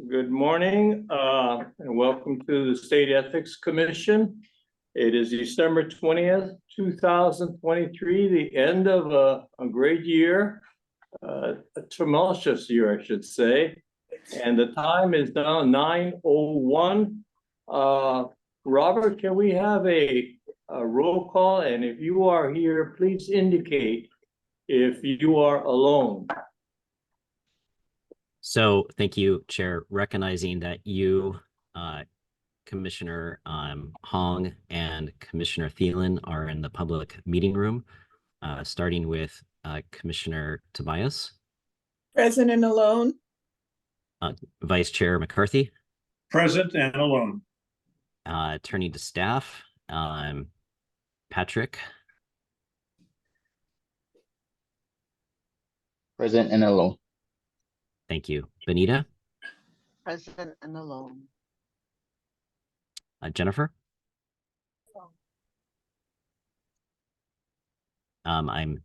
Good morning, and welcome to the State Ethics Commission. It is December 20th, 2023, the end of a great year, a tumultuous year, I should say. And the time is now 9:01. Robert, can we have a roll call? And if you are here, please indicate if you are alone. So thank you, Chair, recognizing that you, Commissioner Hong and Commissioner Thielen are in the public meeting room, starting with Commissioner Tobias. Present and alone. Vice Chair McCarthy. Present and alone. Turning to staff, Patrick. Present and alone. Thank you. Benita. Present and alone. Jennifer. I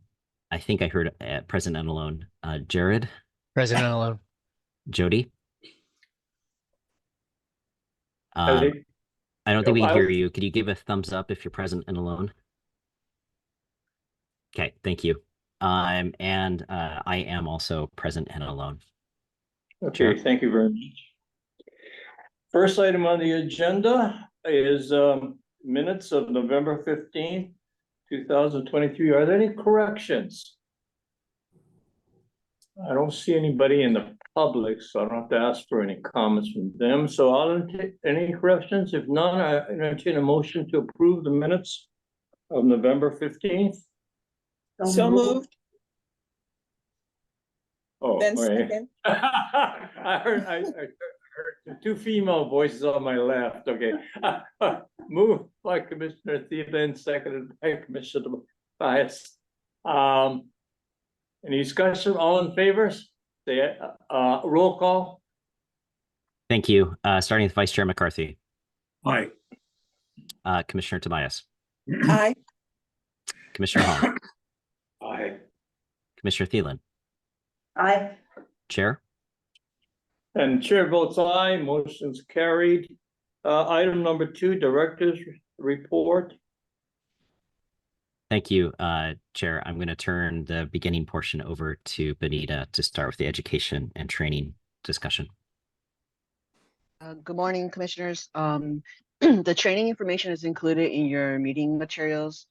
think I heard present and alone. Jared. Present and alone. Jody. I I don't think we can hear you. Could you give a thumbs up if you're present and alone? Okay, thank you. And I am also present and alone. Okay, thank you very much. First item on the agenda is minutes of November 15th, 2023. Are there any corrections? I don't see anybody in the public, so I don't have to ask for any comments from them. So I'll take any corrections. If none, I entertain a motion to approve the minutes of November 15th. So moved. Oh, Then okay. second. I heard two female voices on my left. Okay. Moved by Commissioner Thielen, seconded by Commissioner Tobias. Any discussion? All in favor? Say roll call. Thank you. Starting with Vice Chair McCarthy. Aye. Commissioner Tobias. Aye. Commissioner Hong. Aye. Commissioner Thielen. Aye. Chair. And chair votes aye, motion's carried. Item number 2, director's report. Thank you, Chair. I'm going to turn the beginning portion over to Benita to start with the education and training discussion. Good morning, commissioners. The training information is included in your meeting materials.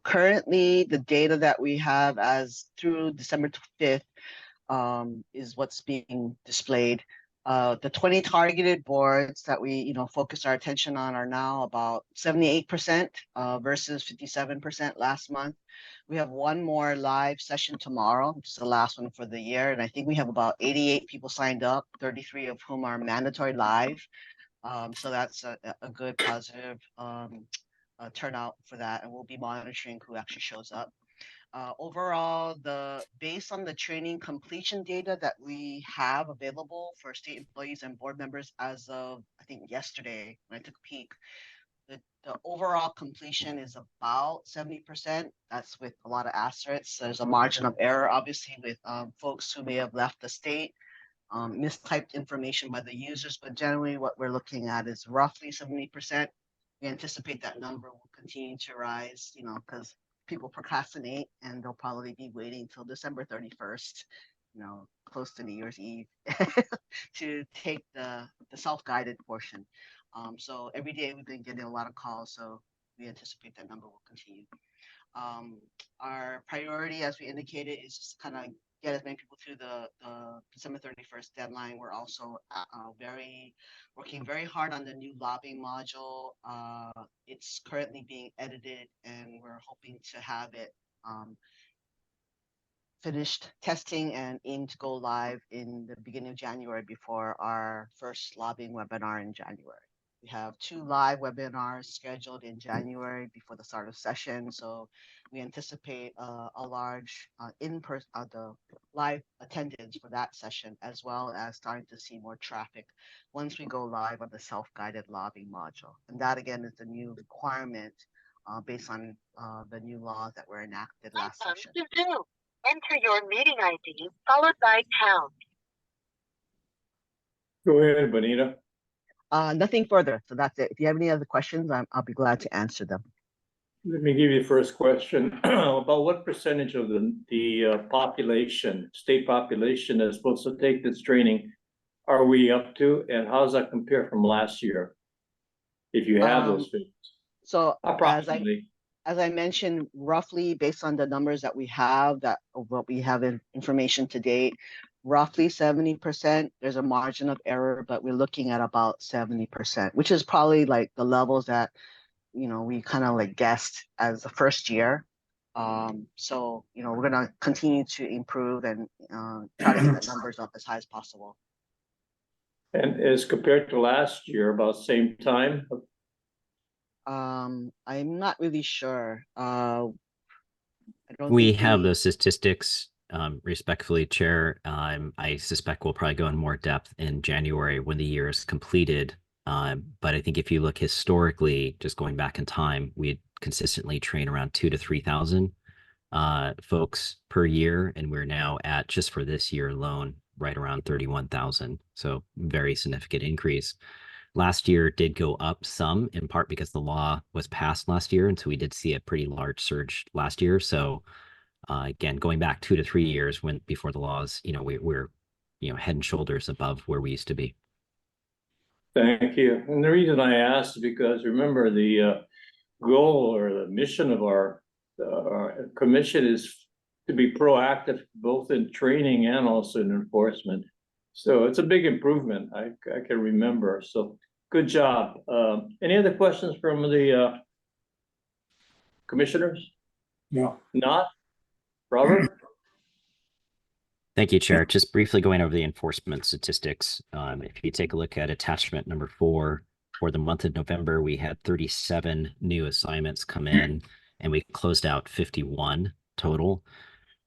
Currently, the data that we have as through December 5th is what's being displayed. The 20 targeted boards that we focused our attention on are now about 78% versus 57% last month. We have one more live session tomorrow, which is the last one for the year, and I think we have about 88 people signed up, 33 of whom are mandatory live. So that's a good positive turnout for that, and we'll be monitoring who actually shows up. Overall, based on the training completion data that we have available for state employees and board members as of, I think, yesterday when I took a peek, the overall completion is about 70%. That's with a lot of asterisks. There's a margin of error, obviously, with folks who may have left the state, mistyped information by the users, but generally what we're looking at is roughly 70%. We anticipate that number will continue to rise, because people procrastinate and they'll probably be waiting till December 31st, close to New Year's Eve to take the self-guided portion. So every day we've been getting a lot of calls, so we anticipate that number will continue. Our priority, as we indicated, is just kind of get as many people through the December 31st deadline. We're also working very hard on the new lobbying module. It's currently being edited, and we're hoping to have it finished testing and aim to go live in the beginning of January before our first lobbying webinar in January. We have 2 live webinars scheduled in January before the start of session, so we anticipate a large in-person the live attendance for that session, as well as starting to see more traffic once we go live on the self-guided lobbying module. And that again is the new requirement based on the new laws that were enacted last session. Enter your meeting ID followed by pound. Go ahead, Bonita. Nothing further. So that's it. If you have any other questions, I'll be glad to answer them. Let me give you the first question. About what percentage of the population, state population is supposed to take this training are we up to, and how does that compare from last year? If you have those figures, So approximately. as I mentioned, roughly based on the numbers that we have, that of what we have in information to date, roughly 70%. There's a margin of error, but we're looking at about 70%, which is probably like the levels that, you know, we kind of like guessed as the first year. So, you know, we're gonna continue to improve and try to get the numbers up as high as possible. And as compared to last year, about same time, I'm not really sure. I don't We think have those statistics, respectfully, Chair. I suspect we'll probably go in more depth in January when the year is completed. But I think if you look historically, just going back in time, we consistently train around 2,000 to 3,000 folks per year, and we're now at, just for this year alone, right around 31,000. So very significant increase. Last year did go up some, in part because the law was passed last year, and so we did see a pretty large surge last year. So again, going back 2 to 3 years when before the laws, you know, we're head and shoulders above where we used to be. thank you. And the reason I asked is because remember the goal or the mission of our commission is to be proactive both in training and also in enforcement. So it's a big improvement. I can remember. So good job. Any other questions from the commissioners? No. Not? Robert? Thank you, Chair. Just briefly going over the enforcement statistics. If you take a look at attachment number 4, for the month of November, we had 37 new assignments come in, and we closed out 51 total.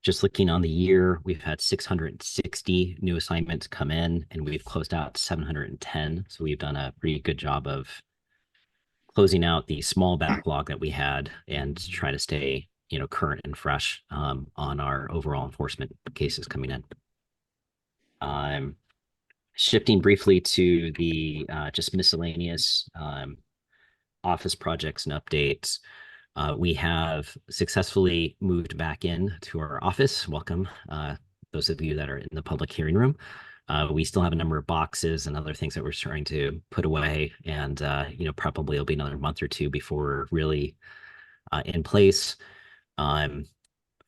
Just looking on the year, we've had 660 new assignments come in, and we've closed out 710. So we've done a pretty good job of closing out the small backlog that we had and try to stay, you know, current and fresh on our overall enforcement cases coming in. Shifting briefly to the just miscellaneous office projects and updates. We have successfully moved back in to our office. Welcome, those of you that are in the public hearing room. We still have a number of boxes and other things that we're trying to put away, and you know, probably it'll be another month or two before we're really in place.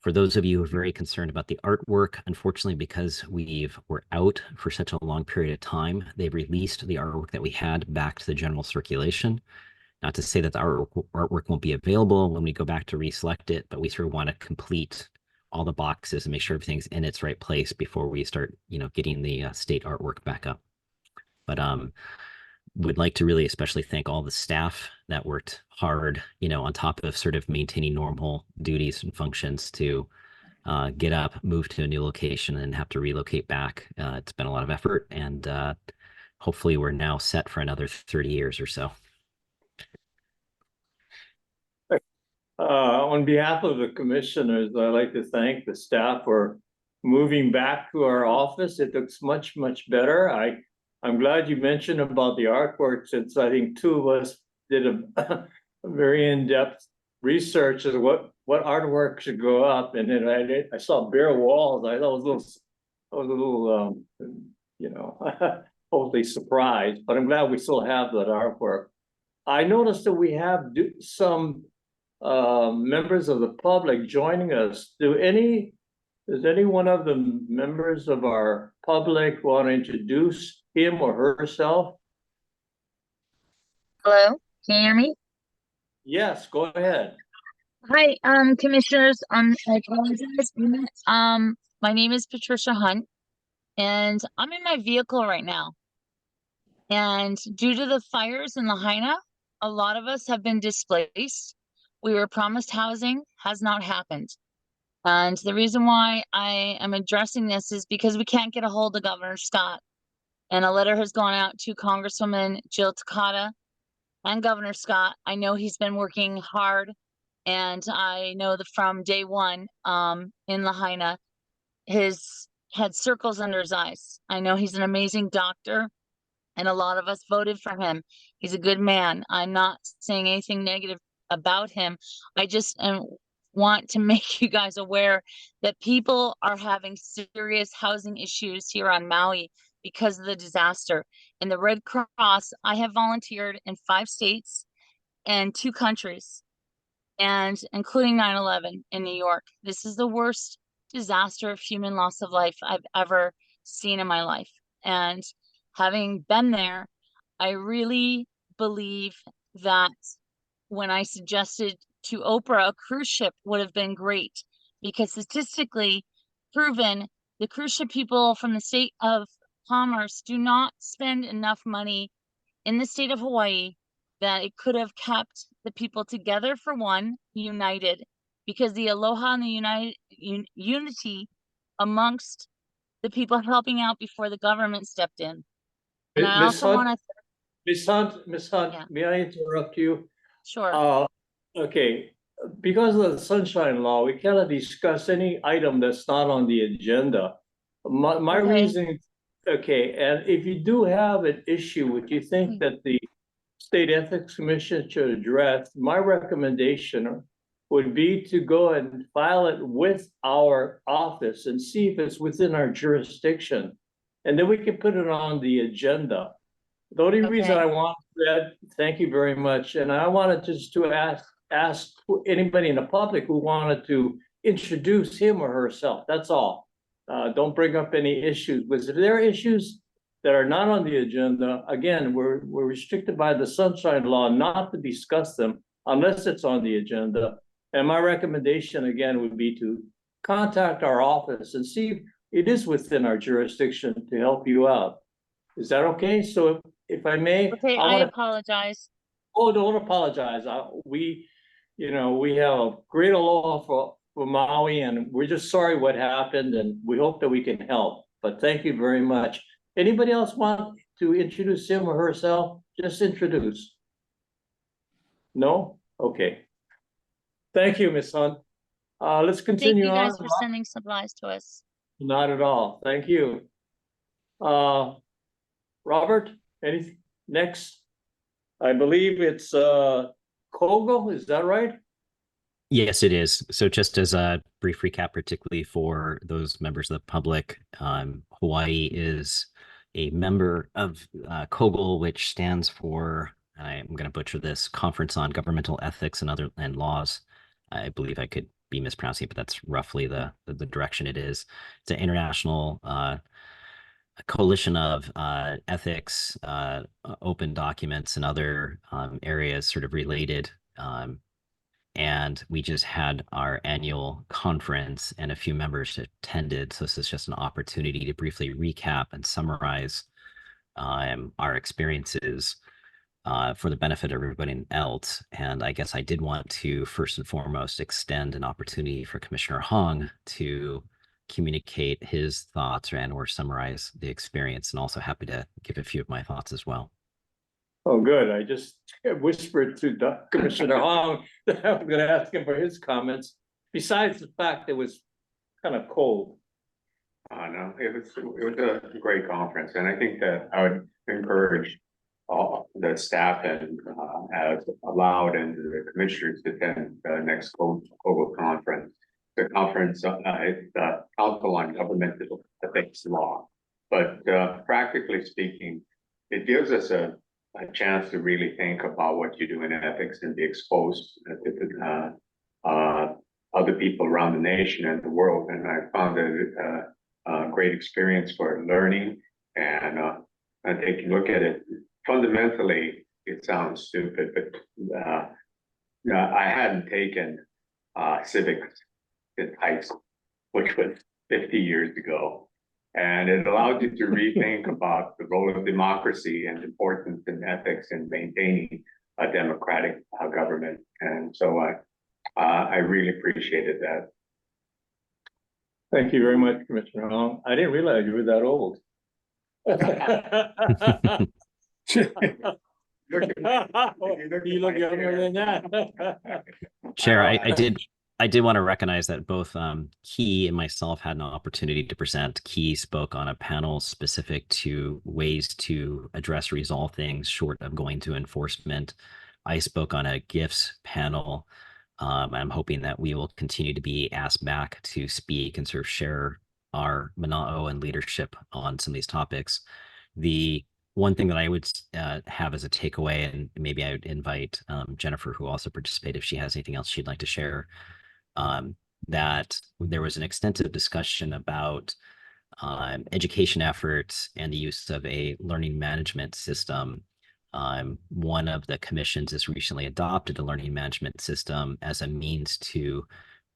For those of you who are very concerned about the artwork, unfortunately, because we're out for such a long period of time, they've released the artwork that we had back to the general circulation. Not to say that the artwork won't be available when we go back to reselect it, but we sort of want to complete all the boxes and make sure everything's in its right place before we start, you know, getting the state artwork back up. But would like to really especially thank all the staff that worked hard, you know, on top of sort of maintaining normal duties and functions to get up, move to a new location, and have to relocate back. It's been a lot of effort, and hopefully we're now set for another 30 years or so. On behalf of the commissioners, I'd like to thank the staff for moving back to our office. It looks much, much better. I'm glad you mentioned about the artwork, since I think 2 of us did a very in-depth research as what artwork should go up, and then I saw bare walls. I was a little you know, hopefully surprised, but I'm glad we still have that artwork. I noticed that we have some members of the public joining us. Does any one of the members of our public want to introduce him or herself? Hello, can you hear me? Yes, go ahead. Hi, commissioners. I apologize. My name is Patricia Hunt, and I'm in my vehicle right now. And due to the fires in Lahaina, a lot of us have been displaced. We were promised housing, has not happened. And the reason why I am addressing this is because we can't get a hold of Governor Scott. And a letter has gone out to Congresswoman Jill Takata and Governor Scott. I know he's been working hard, and I know that from day one in Lahaina, his had circles under his eyes. I know he's an amazing doctor, and a lot of us voted for him. He's a good man. I'm not saying anything negative about him. I just want to make you guys aware that people are having serious housing issues here on Maui because of the disaster. In the Red Cross, I have volunteered in 5 states and 2 countries, and including 9/11 in New York. This is the worst disaster of human loss of life I've ever seen in my life. And having been there, I really believe that when I suggested to Oprah, a cruise ship would have been great, because statistically proven, the cruise ship people from the state of Commerce do not spend enough money in the state of Hawaii that it could have kept the people together, for one, united, because the aloha and the unity amongst the people helping out before the government stepped in. And I Ms. also Hunt, want to, Ms. Hunt, Yeah. may I interrupt you? sure, Okay, because of the sunshine law, we cannot discuss any item that's not on the agenda. My Okay. reason, okay, and if you do have an issue which you think that the State Ethics Commission should address, my recommendation would be to go and file it with our office and see if it's within our jurisdiction. And then we can put it on the agenda. The only reason Okay. I want that, thank you very much, and I wanted just to ask anybody in the public who wanted to introduce him or herself, that's all. Don't bring up any issues, because if there are issues that are not on the agenda, again, we're restricted by the sunshine law not to discuss them unless it's on the agenda. And my recommendation, again, would be to contact our office and see if it is within our jurisdiction to help you out. Is that okay? So if I may, okay, I I want to, apologize. oh, don't apologize. We have a great aloha for Maui, and we're just sorry what happened, and we hope that we can help. But thank you very much. Anybody else want to introduce him or herself? Just introduce. No? Okay. Thank you, Ms. Hunt. Let's Thank continue you on. guys for sending supplies to us. Not at all. Thank you. Robert, anything next? I believe it's Kogo, is that right? Yes, it is. So just as a brief recap, particularly for those members of the public, Hawaii is a member of COGL, which stands for, I'm going to butcher this, Conference on Governmental Ethics and Other Land Laws. I believe I could be mispronouncing it, but that's roughly the direction it is. It's an international coalition of ethics, open documents, and other areas sort of related. And we just had our annual conference and a few members attended. So this is just an opportunity to briefly recap and summarize our experiences for the benefit of everybody else. And I guess I did want to first and foremost extend an opportunity for Commissioner Hong to communicate his thoughts or summarize the experience, and also happy to give a few of my thoughts as well. Oh, good. I just whispered to Commissioner Hong that I was going to ask him for his comments. Besides the fact it was kind of cold. No, it was a great conference, and I think that I would encourage all the staff and as allowed and the commissioners to attend the next global conference. The conference is the Council on Governmental Ethics Law, but practically speaking, it gives us a chance to really think about what you do in ethics and be exposed to other people around the nation and the world. And I found it a great experience for learning and taking a look at it. Fundamentally, it sounds stupid, but I hadn't taken civics in high school, which was 50 years ago. And it allowed you to rethink about the role of democracy and importance in ethics and maintaining a democratic government. And so I really appreciated that. Thank you very much, Commissioner Hong. I didn't realize you were that old. You look younger than that. Chair, I did I did want to recognize that both Key and myself had an opportunity to present. Key spoke on a panel specific to ways to address, resolve things short of going to enforcement. I spoke on a gifts panel. I'm hoping that we will continue to be asked back to speak and sort of share our mana'o and leadership on some of these topics. The one thing that I would have as a takeaway, and maybe I would invite Jennifer, who also participated, if she has anything else she'd like to share, that there was an extensive discussion about education efforts and the use of a learning management system. One of the commissions has recently adopted a learning management system as a means to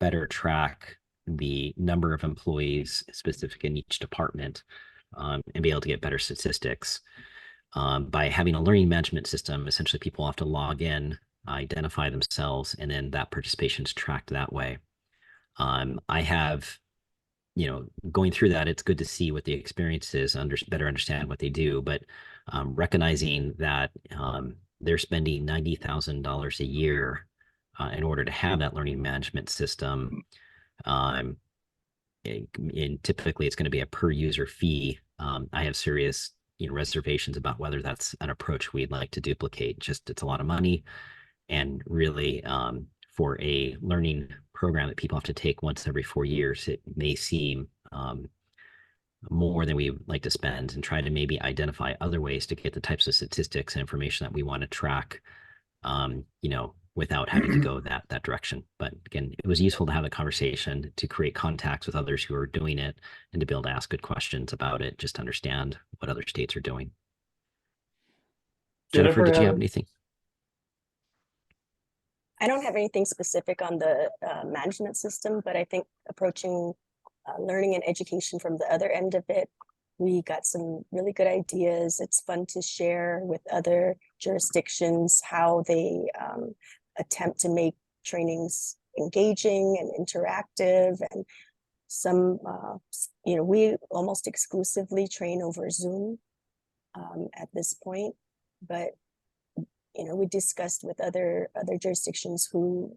better track the number of employees specific in each department and be able to get better statistics. By having a learning management system, essentially people have to log in, identify themselves, and then that participation is tracked that way. I have, going through that, it's good to see what the experience is, better understand what they do, but recognizing that they're spending $90,000 a year in order to have that learning management system. And typically it's going to be a per user fee. I have serious reservations about whether that's an approach we'd like to duplicate. Just it's a lot of money, and really for a learning program that people have to take once every 4 years, it may seem more than we would like to spend, and try to maybe identify other ways to get the types of statistics and information that we want to track, without having to go that direction. But again, it was useful to have a conversation, to create contacts with others who are doing it, and to be able to ask good questions about it, just to understand what other states are doing. Jennifer, did you have anything? I don't have anything specific on the management system, but I think approaching learning and education from the other end of it, we got some really good ideas. It's fun to share with other jurisdictions how they attempt to make trainings engaging and interactive. And some, we almost exclusively train over Zoom at this point, but we discussed with other jurisdictions who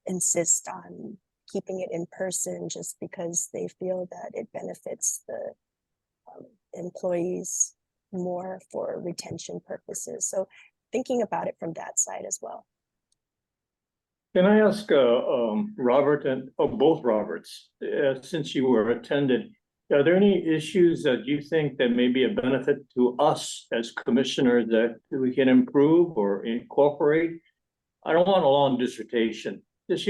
insist on keeping it in person just because they feel that it benefits the employees more for retention purposes. So thinking about it from that side as well. Can I ask Robert and both Roberts, since you were attended, are there any issues that you think that may be a benefit to us as commissioners that we can improve or incorporate? I don't want a long dissertation, just,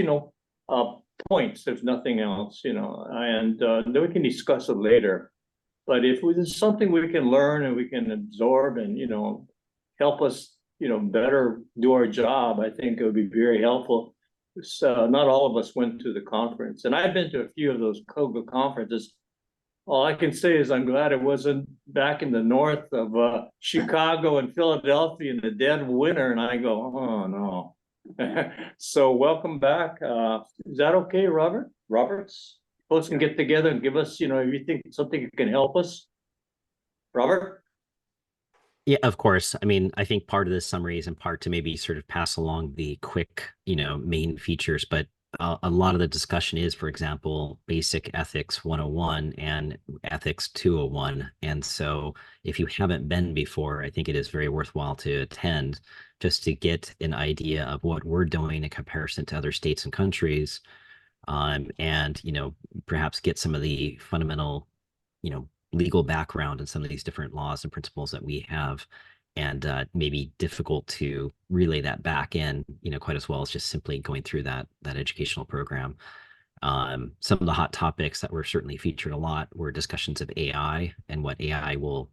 points, if nothing else, and then we can discuss it later. But if there's something we can learn and we can absorb and, help us, better do our job, I think it would be very helpful. So not all of us went to the conference, and I've been to a few of those COGA conferences. All I can say is I'm glad it wasn't back in the north of Chicago and Philadelphia in the dead of winter, and I go, oh no. So welcome back. Is that okay, Robert? Roberts? Folks can get together and give us, if you think something can help us. Robert? Yeah, of course. I mean, I think part of this summary is in part to maybe sort of pass along the quick, main features, but a lot of the discussion is, for example, basic ethics 101 and ethics 201. And so if you haven't been before, I think it is very worthwhile to attend just to get an idea of what we're doing in comparison to other states and countries. And, perhaps get some of the fundamental, legal background in some of these different laws and principles that we have, and maybe difficult to relay that back in, quite as well as just simply going through that educational program. Some of the hot topics that were certainly featured a lot were discussions of AI and what AI will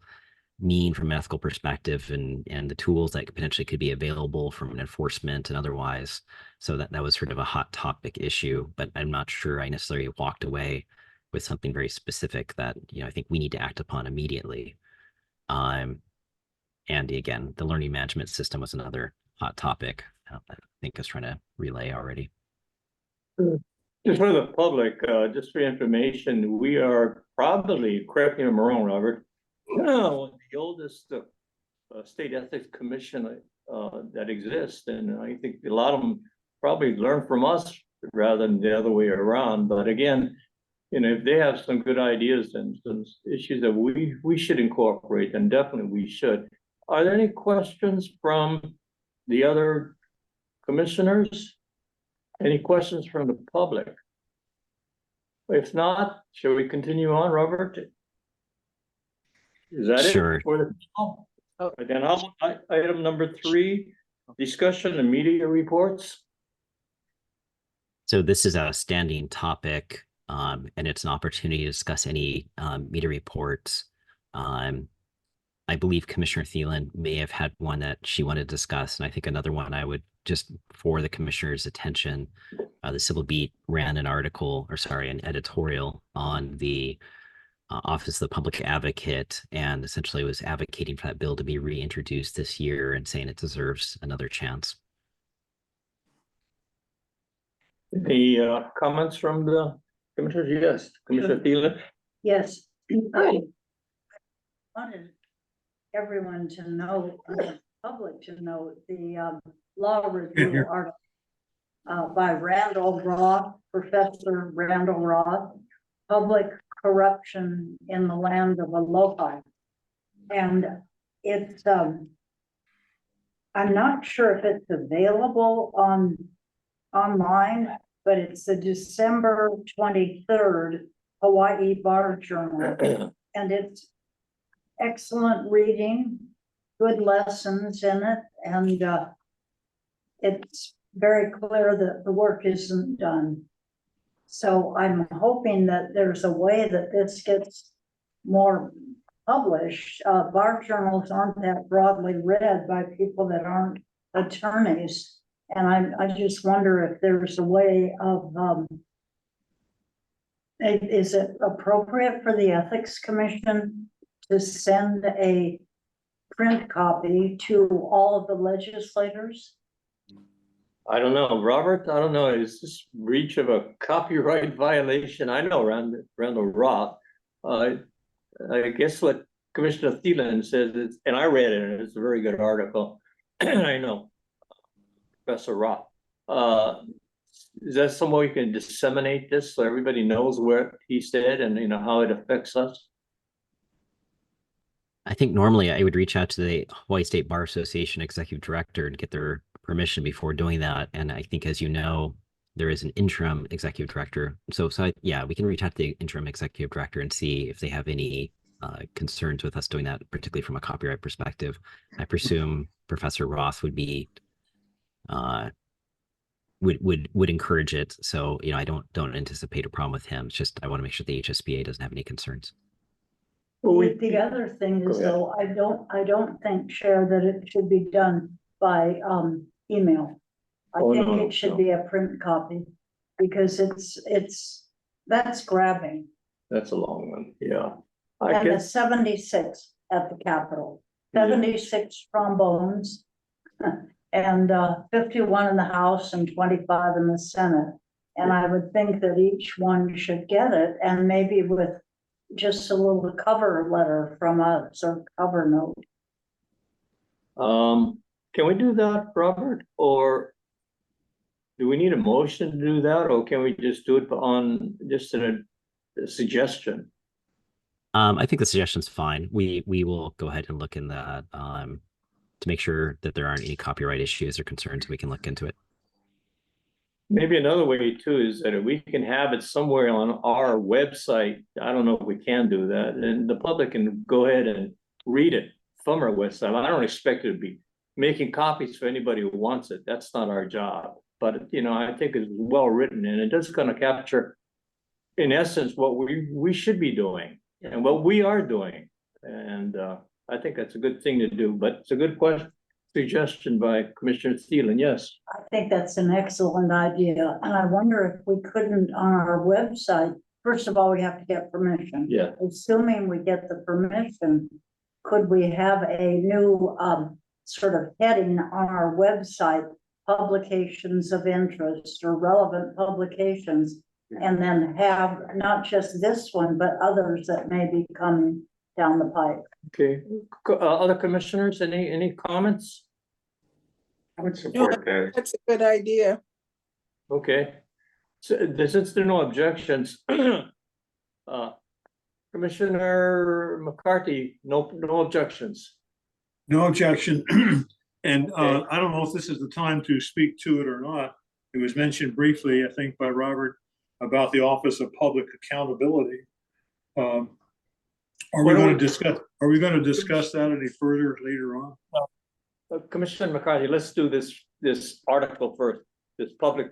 mean from an ethical perspective, and the tools that potentially could be available from an enforcement and otherwise. So that was sort of a hot topic issue, but I'm not sure I necessarily walked away with something very specific that, I think we need to act upon immediately. And again, the learning management system was another hot topic I think I was trying to relay already. Just for the public, just for information, we are probably, correct me if I'm wrong, Robert, the oldest state ethics commission that exists, and I think a lot of them probably learned from us rather than the other way around. But again, if they have some good ideas and some issues that we should incorporate, then definitely we should. Are there any questions from the other commissioners? Any questions from the public? If not, shall we continue on, Robert? Is that Sure. it for the? Oh. Then item number 3, discussion and media reports. So this is a standing topic, and it's an opportunity to discuss any media reports. I believe Commissioner Thielen may have had one that she wanted to discuss, and I think another one I would just for the commissioner's attention. The Civil Beat ran an an editorial on the Office of the Public Advocate, and essentially was advocating for that bill to be reintroduced this year and saying it deserves another chance. Any comments from the commissioners? Yes, Commissioner Thielen. Yes. I wanted everyone to know, the public to know, the law review article by Randall Roth, Professor Randall Roth, Public Corruption in the Land of Aloha. And it's, I'm not sure if it's available online, but it's the December 23rd Hawaiʻi Bar Journal, and it's excellent reading, good lessons in it, and it's very clear that the work isn't done. So I'm hoping that there's a way that this gets more published. Bar journals aren't that broadly read by people that aren't attorneys. And I just wonder if there's a way of, is it appropriate for the Ethics Commission to send a print copy to all of the legislators? I don't know, Robert, I don't know, is this breach of a copyright violation? I know Randall Roth. I guess what Commissioner Thielen says is, and I read it, and it's a very good article. I know Professor Roth. Is that some way you can disseminate this so everybody knows what he said and how it affects us? I think normally I would reach out to the Hawaii State Bar Association executive director and get their permission before doing that. And I think, as you know, there is an interim executive director. So yeah, we can reach out to the interim executive director and see if they have any concerns with us doing that, particularly from a copyright perspective. I presume Professor Roth would be would encourage it. So I don't anticipate a problem with him. It's just I want to make sure the HSBA doesn't have any concerns. Well, The other thing is, though, I don't think, Chair, that it should be done by email. I think it should be a print copy, because that's grabbing. That's a long one, yeah. And the 76 at the Capitol, 76 trombones, and 51 in the House and 25 in the Senate. And I would think that each one should get it, and maybe with just a little cover letter from us, or cover note. Can we do that, Robert? Or do we need a motion to do that? Or can we just do it on just a suggestion? I think the suggestion's fine. We will go ahead and look in that to make sure that there aren't any copyright issues or concerns. We can look into it. Maybe another way too is that if we can have it somewhere on our website, I don't know if we can do that, and the public can go ahead and read it from our website. I don't expect it to be making copies for anybody who wants it. That's not our job. But I think it's well written, and it does kind of capture, in essence, what we should be doing and what we are doing. And I think that's a good thing to do. But it's a good suggestion by Commissioner Thielen. Yes. I think that's an excellent idea. And I wonder if we couldn't, on our website, first of all, we have to get permission. Yeah. Assuming we get the permission, could we have a new sort of heading on our website, publications of interest or relevant publications, and then have not just this one, but others that may be coming down the pipe? Okay. Other commissioners, any comments? I would support that. That's a good idea. Okay. So, since there are no objections, Commissioner McCarthy, no objections. No objection. And Okay. I don't know if this is the time to speak to it or not. It was mentioned briefly, I think, by Robert about the Office of Public Accountability. Are we Why don't going we- to discuss, are we going to discuss that any further later on? Commissioner McCarthy, let's do this article first, this public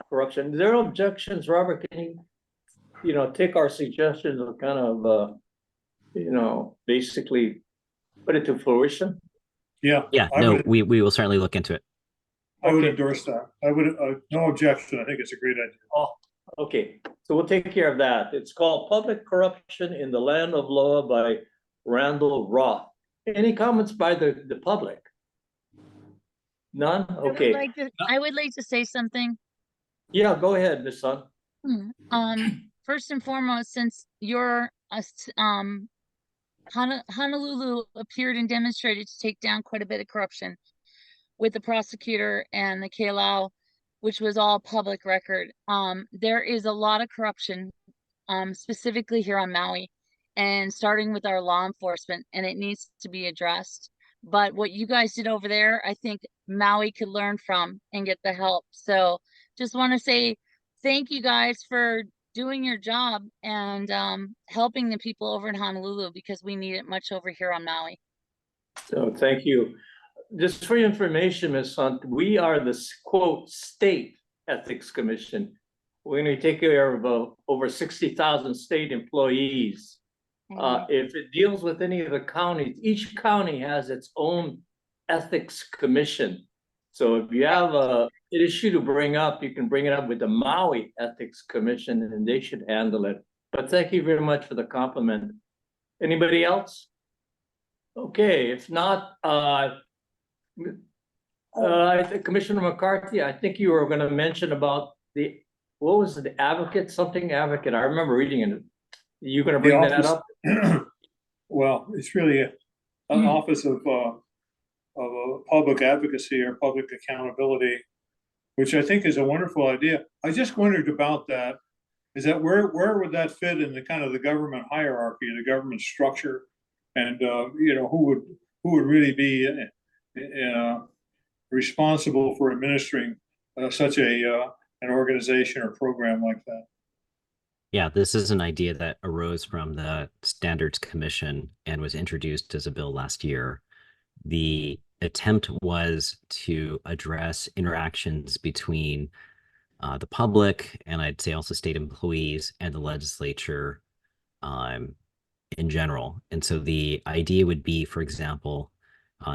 corruption. Is there no objections, Robert? Can you, take our suggestions and kind of, basically put it to fruition? Yeah. Yeah, I no, would- we will certainly look into it. I would Okay. endorse that. I would, no objection. I think it's a great idea. Oh, okay, so we'll take care of that. It's called Public Corruption in the Land of Law by Randall Roth. Any comments by the public? None? Okay, I would like to say something. yeah, go ahead, Ms. Sun. First and foremost, since your Honolulu appeared and demonstrated to take down quite a bit of corruption with the prosecutor and the KLAO, which was all public record. There is a lot of corruption, specifically here on Maui, and starting with our law enforcement, and it needs to be addressed. But what you guys did over there, I think Maui could learn from and get the help. So just want to say thank you guys for doing your job and helping the people over in Honolulu, because we need it much over here on Maui. So thank you. Just for your information, Ms. Hunt, we are the quote state ethics commission. We're going to take care of over 60,000 state employees. If it deals with any of the counties, each county has its own ethics commission. So if you have an issue to bring up, you can bring it up with the Maui Ethics Commission and they should handle it. But thank you very much for the compliment. Anybody else? Okay, if not, I think Commissioner McCarthy, I think you were going to mention about what was it, the advocate, something advocate? I remember reading it. You going to bring that up? Well, it's really an office of public advocacy or public accountability, which I think is a wonderful idea. I just wondered about that. Is that where would that fit in the kind of the government hierarchy, the government structure, and who would really be responsible for administering such an organization or program like that? Yeah, this is an idea that arose from the Standards Commission and was introduced as a bill last year. The attempt was to address interactions between the public and I'd say also state employees and the legislature in general. And so the idea would be, for example,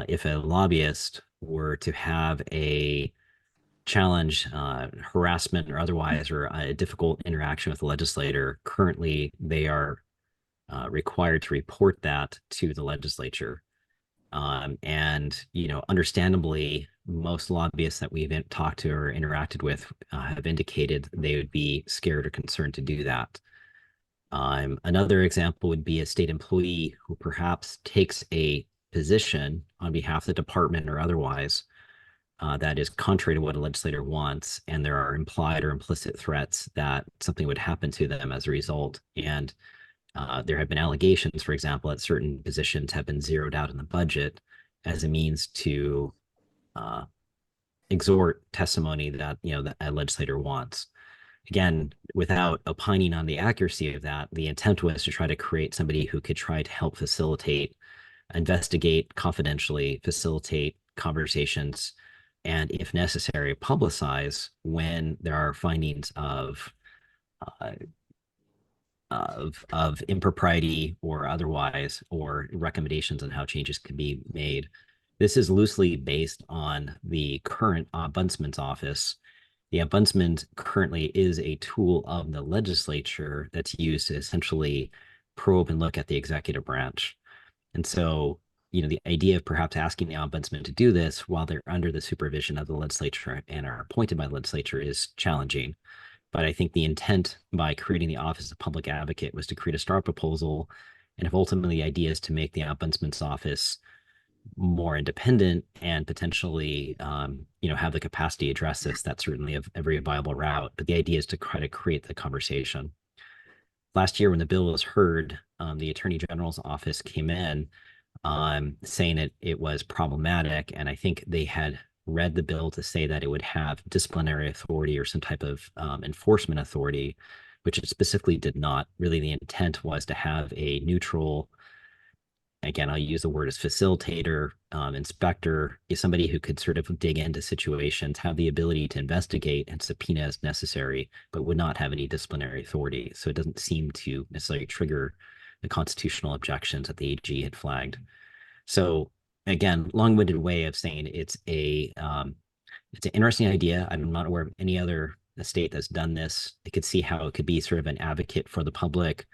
if a lobbyist were to have a challenge, harassment or otherwise, or a difficult interaction with the legislator, currently they are required to report that to the legislature. And, understandably, most lobbyists that we've talked to or interacted with have indicated they would be scared or concerned to do that. Another example would be a state employee who perhaps takes a position on behalf of the department or otherwise that is contrary to what a legislator wants, and there are implied or implicit threats that something would happen to them as a result. And there have been allegations, for example, that certain positions have been zeroed out in the budget as a means to exhort testimony that that a legislator wants. Again, without opining on the accuracy of that, the intent was to try to create somebody who could try to help facilitate, investigate confidentially, facilitate conversations, and if necessary, publicize when there are findings of impropriety or otherwise, or recommendations on how changes can be made. This is loosely based on the current ombudsman's office. The ombudsman currently is a tool of the legislature that's used to essentially probe and look at the executive branch. And so, the idea of perhaps asking the ombudsman to do this while they're under the supervision of the legislature and are appointed by the legislature is challenging. But I think the intent by creating the Office of Public Advocate was to create a STAR proposal. And if ultimately the idea is to make the ombudsman's office more independent and potentially, have the capacity to address this, that's certainly a very viable route. But the idea is to try to create the conversation. Last year, when the bill was heard, the Attorney General's office came in saying it was problematic, and I think they had read the bill to say that it would have disciplinary authority or some type of enforcement authority, which it specifically did not. Really, the intent was to have a neutral, again, I'll use the word as facilitator, inspector, is somebody who could sort of dig into situations, have the ability to investigate and subpoena as necessary, but would not have any disciplinary authority. So it doesn't seem to necessarily trigger the constitutional objections that the AG had flagged. So again, long-winded way of saying it's an interesting idea. I'm not aware of any other state that's done this. I could see how it could be sort of an advocate for the public.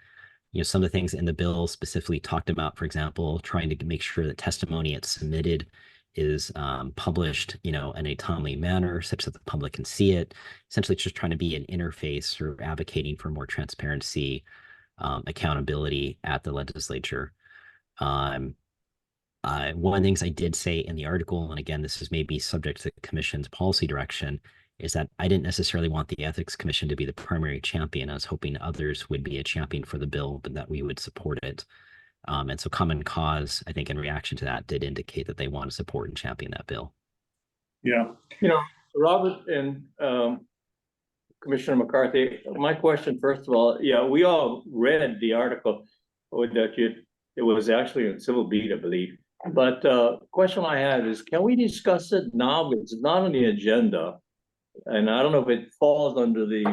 Some of the things in the bill specifically talked about, for example, trying to make sure that testimony it's submitted is published, in a timely manner such that the public can see it. Essentially, it's just trying to be an interface or advocating for more transparency, accountability at the legislature. One of the things I did say in the article, and again, this is maybe subject to the commission's policy direction, is that I didn't necessarily want the Ethics Commission to be the primary champion. I was hoping others would be a champion for the bill, but that we would support it. And so Common Cause, I think in reaction to that, did indicate that they want to support and champion that bill. Yeah. Robert and Commissioner McCarthy, my question, first of all, we all read the article that it was actually in Civil Beat, I believe. But question I had is, can we discuss it now? It's not on the agenda. And I don't know if it falls under the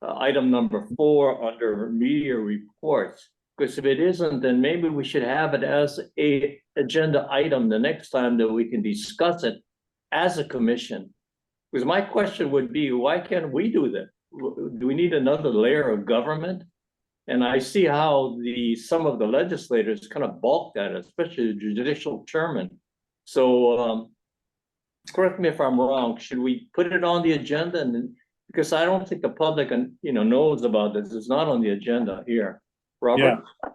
item number 4 under media reports. Because if it isn't, then maybe we should have it as a agenda item the next time that we can discuss it as a commission. Because my question would be, why can't we do that? Do we need another layer of government? And I see how some of the legislators kind of balked at it, especially the judicial chairman. So correct me if I'm wrong. Should we put it on the agenda? And because I don't think the public knows about this. It's not on the agenda here. Robert? Yeah.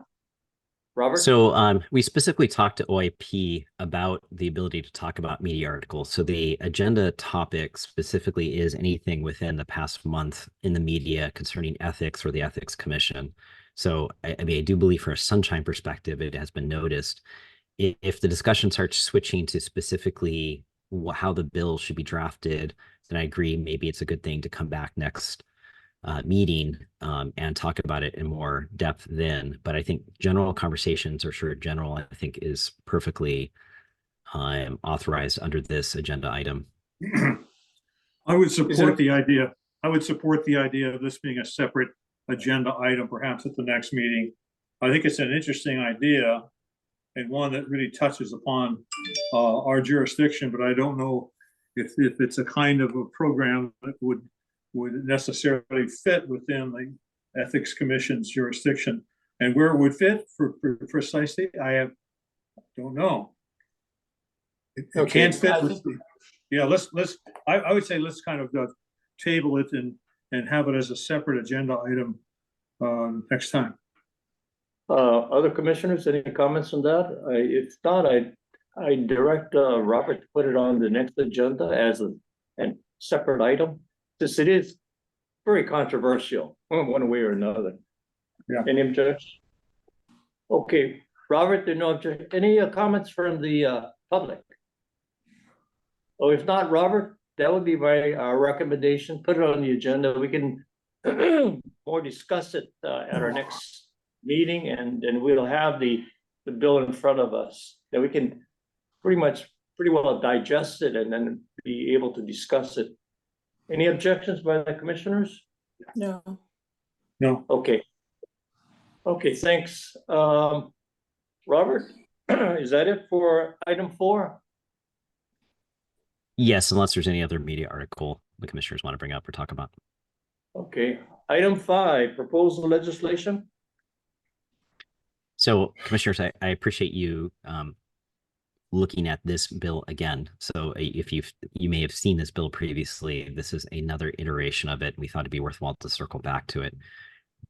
Robert? So we specifically talked to OIP about the ability to talk about media articles. So the agenda topic specifically is anything within the past month in the media concerning ethics or the Ethics Commission. So I do believe from a sunshine perspective, it has been noticed. If the discussion starts switching to specifically how the bill should be drafted, then I agree maybe it's a good thing to come back next meeting and talk about it in more depth then. But I think general conversations or sort of general, I think, is perfectly authorized under this agenda item. I would support the idea. I would support the idea of this being a separate agenda item, perhaps at the next meeting. I think it's an interesting idea and one that really touches upon our jurisdiction, but I don't know if it's a kind of a program that would necessarily fit within the Ethics Commission's jurisdiction. And where it would fit for precisely, don't know. It can't fit with I would say let's kind of table it and have it as a separate agenda item next time. Other commissioners, any comments on that? If not, I direct Robert to put it on the next agenda as a separate item, since it is very controversial one way or another. Yeah. Any objections? Okay, Robert, there are no objections. Any comments from the public? Oh, if not, Robert, that would be my recommendation. Put it on the agenda. We can more discuss it at our next meeting, and we'll have the bill in front of us that we can pretty well digest it and then be able to discuss it. Any objections by the commissioners? No. No. Okay, thanks. Robert, is that it for item 4? Yes, unless there's any other media article the commissioners want to bring up or talk about. Okay, item 5, proposal legislation. So, commissioners, I appreciate you looking at this bill again. So if you may have seen this bill previously, this is another iteration of it. We thought it'd be worthwhile to circle back to it.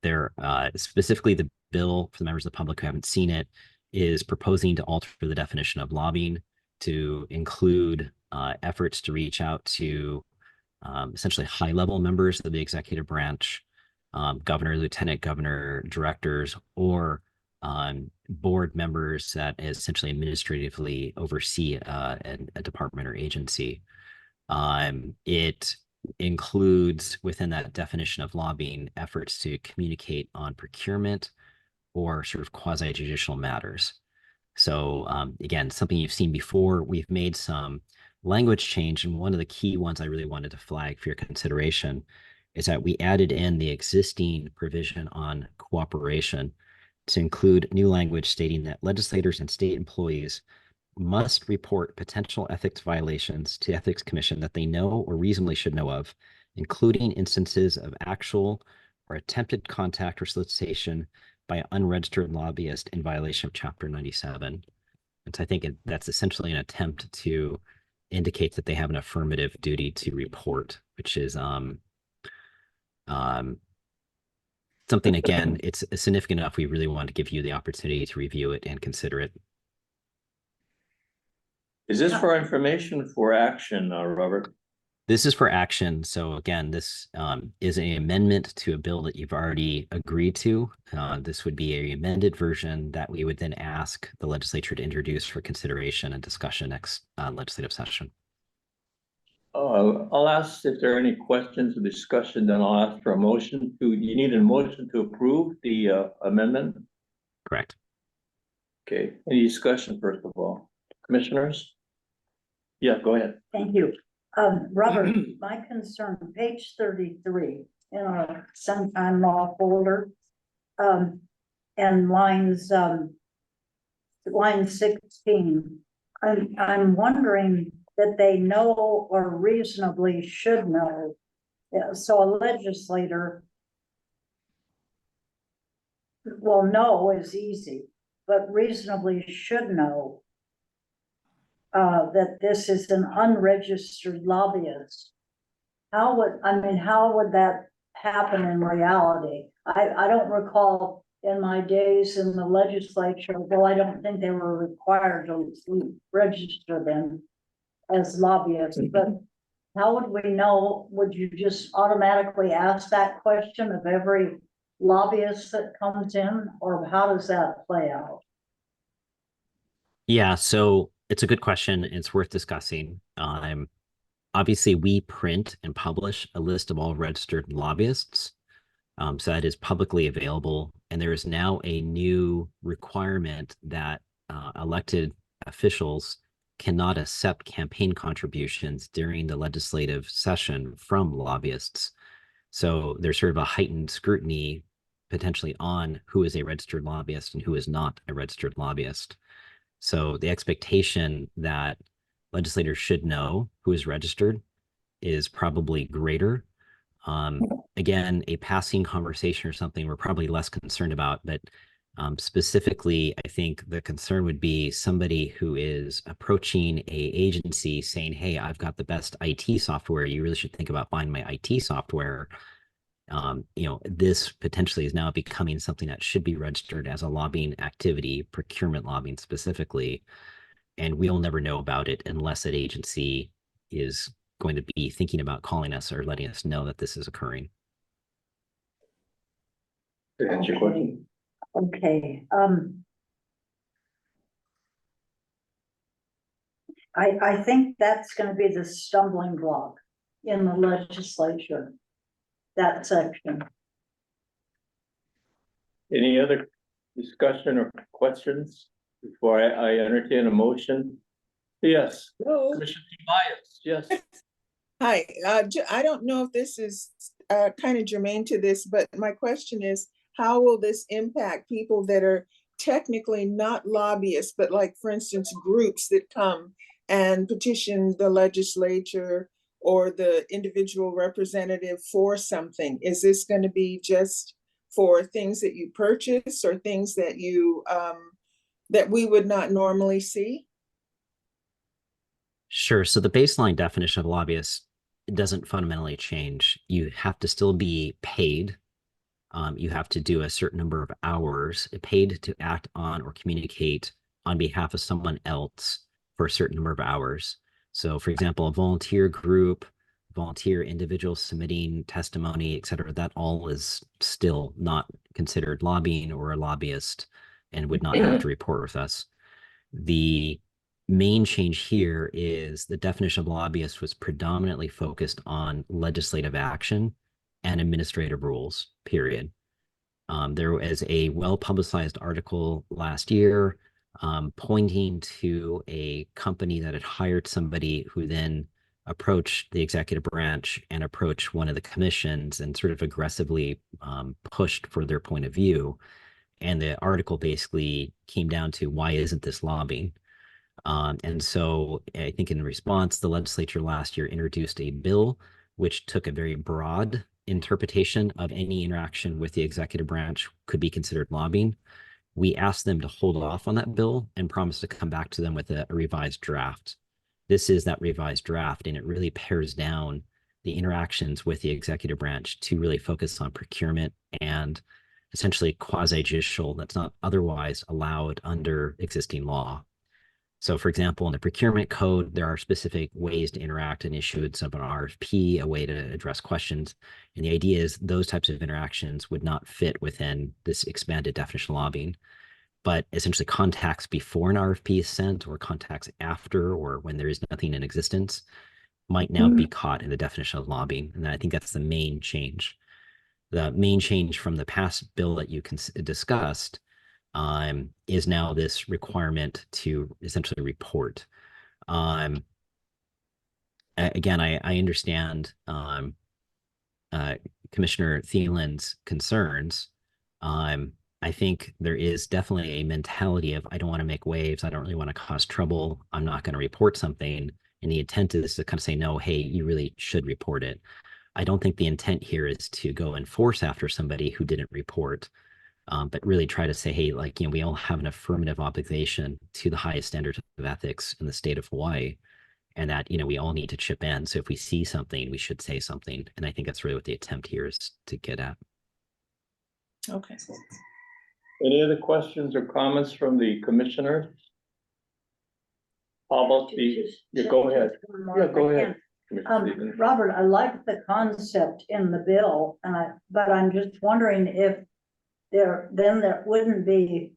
There, specifically the bill, for the members of the public who haven't seen it, is proposing to alter the definition of lobbying to include efforts to reach out to essentially high-level members of the executive branch, governor, lieutenant governor, directors, or board members that essentially administratively oversee a department or agency. It includes within that definition of lobbying efforts to communicate on procurement or sort of quasi-judicial matters. So again, something you've seen before. We've made some language change, and one of the key ones I really wanted to flag for your consideration is that we added in the existing provision on cooperation to include new language stating that legislators and state employees must report potential ethics violations to the Ethics Commission that they know or reasonably should know of, including instances of actual or attempted contact or solicitation by an unregistered lobbyist in violation of Chapter 97. And so I think that's essentially an attempt to indicate that they have an affirmative duty to report, which is something, again, it's significant enough. We really want to give you the opportunity to review it and consider it. Is this for information for action, Robert? This is for action. So again, this is an amendment to a bill that you've already agreed to. This would be an amended version that we would then ask the legislature to introduce for consideration and discussion next legislative session. I'll ask if there are any questions or discussion, then I'll ask for a motion to, you need a motion to approve the amendment? Correct. Okay, any discussion first of all? Commissioners? Yeah, go ahead. Thank you. Robert, my concern, page 33 in our sometime law folder, and line 16. I'm wondering that they know or reasonably should know. Yeah, so a legislator, well, know is easy, but reasonably should know that this is an unregistered lobbyist. How would that happen in reality? I don't recall in my days in the legislature, well, I don't think they were required to register them as lobbyists, but how would we know? Would you just automatically ask that question of every lobbyist that comes in, or how does that play out? Yeah, so it's a good question. It's worth discussing. Obviously, we print and publish a list of all registered lobbyists. So that is publicly available. And there is now a new requirement that elected officials cannot accept campaign contributions during the legislative session from lobbyists. So there's sort of a heightened scrutiny potentially on who is a registered lobbyist and who is not a registered lobbyist. So the expectation that legislators should know who is registered is probably greater. Again, a passing conversation or something we're probably less concerned about, but specifically, I think the concern would be somebody who is approaching a agency saying, hey, I've got the best IT software. You really should think about buying my IT software. This potentially is now becoming something that should be registered as a lobbying activity, procurement lobbying specifically, and we'll never know about it unless that agency is going to be thinking about calling us or letting us know that this is occurring. That's your question. Okay. I think that's going to be the stumbling block in the legislature, that section. Any other discussion or questions before I entertain a motion? Yes. Hello. Commissioner Tobias, yes. Hi, I don't know if this is kind of germane to this, but my question is, how will this impact people that are technically not lobbyists, but like, for instance, groups that come and petition the legislature or the individual representative for something? Is this going to be just for things that you purchase or things that you that we would not normally see? Sure. So the baseline definition of lobbyist doesn't fundamentally change. You have to still be paid you have to do a certain number of hours paid to act on or communicate on behalf of someone else for a certain number of hours. So for example, a volunteer group, volunteer individuals submitting testimony, et cetera, that all is still not considered lobbying or a lobbyist and would not have to report with us. The main change here is the definition of lobbyist was predominantly focused on legislative action and administrative rules, period. There was a well-publicized article last year pointing to a company that had hired somebody who then approached the executive branch and approached one of the commissions and sort of aggressively pushed for their point of view. And the article basically came down to, why isn't this lobbying? And so I think in response, the legislature last year introduced a bill which took a very broad interpretation of any interaction with the executive branch could be considered lobbying. We asked them to hold off on that bill and promised to come back to them with a revised draft. This is that revised draft, and it really pares down the interactions with the executive branch to really focus on procurement and essentially quasi-judicial that's not otherwise allowed under existing law. So for example, in the procurement code, there are specific ways to interact and issue of an RFP, a way to address questions. And the idea is those types of interactions would not fit within this expanded definition of lobbying. But essentially contacts before an RFP is sent or contacts after or when there is nothing in existence might now be caught in the definition of lobbying. And I think that's the main change. The main change from the past bill that you discussed is now this requirement to essentially report. Again, I understand Commissioner Thielen's concerns. I think there is definitely a mentality of, I don't want to make waves, I don't really want to cause trouble, I'm not going to report something. And the intent is to kind of say, no, hey, you really should report it. I don't think the intent here is to go and force after somebody who didn't report. But really try to say, hey, like, we all have an affirmative obligation to the highest standards of ethics in the state of Hawaii, and that, we all need to chip in. So if we see something, we should say something. And I think that's really what the attempt here is to get at. Okay. Any other questions or comments from the commissioner? How about go ahead. Yeah, go ahead. Robert, I like the concept in the bill, but I'm just wondering if there wouldn't be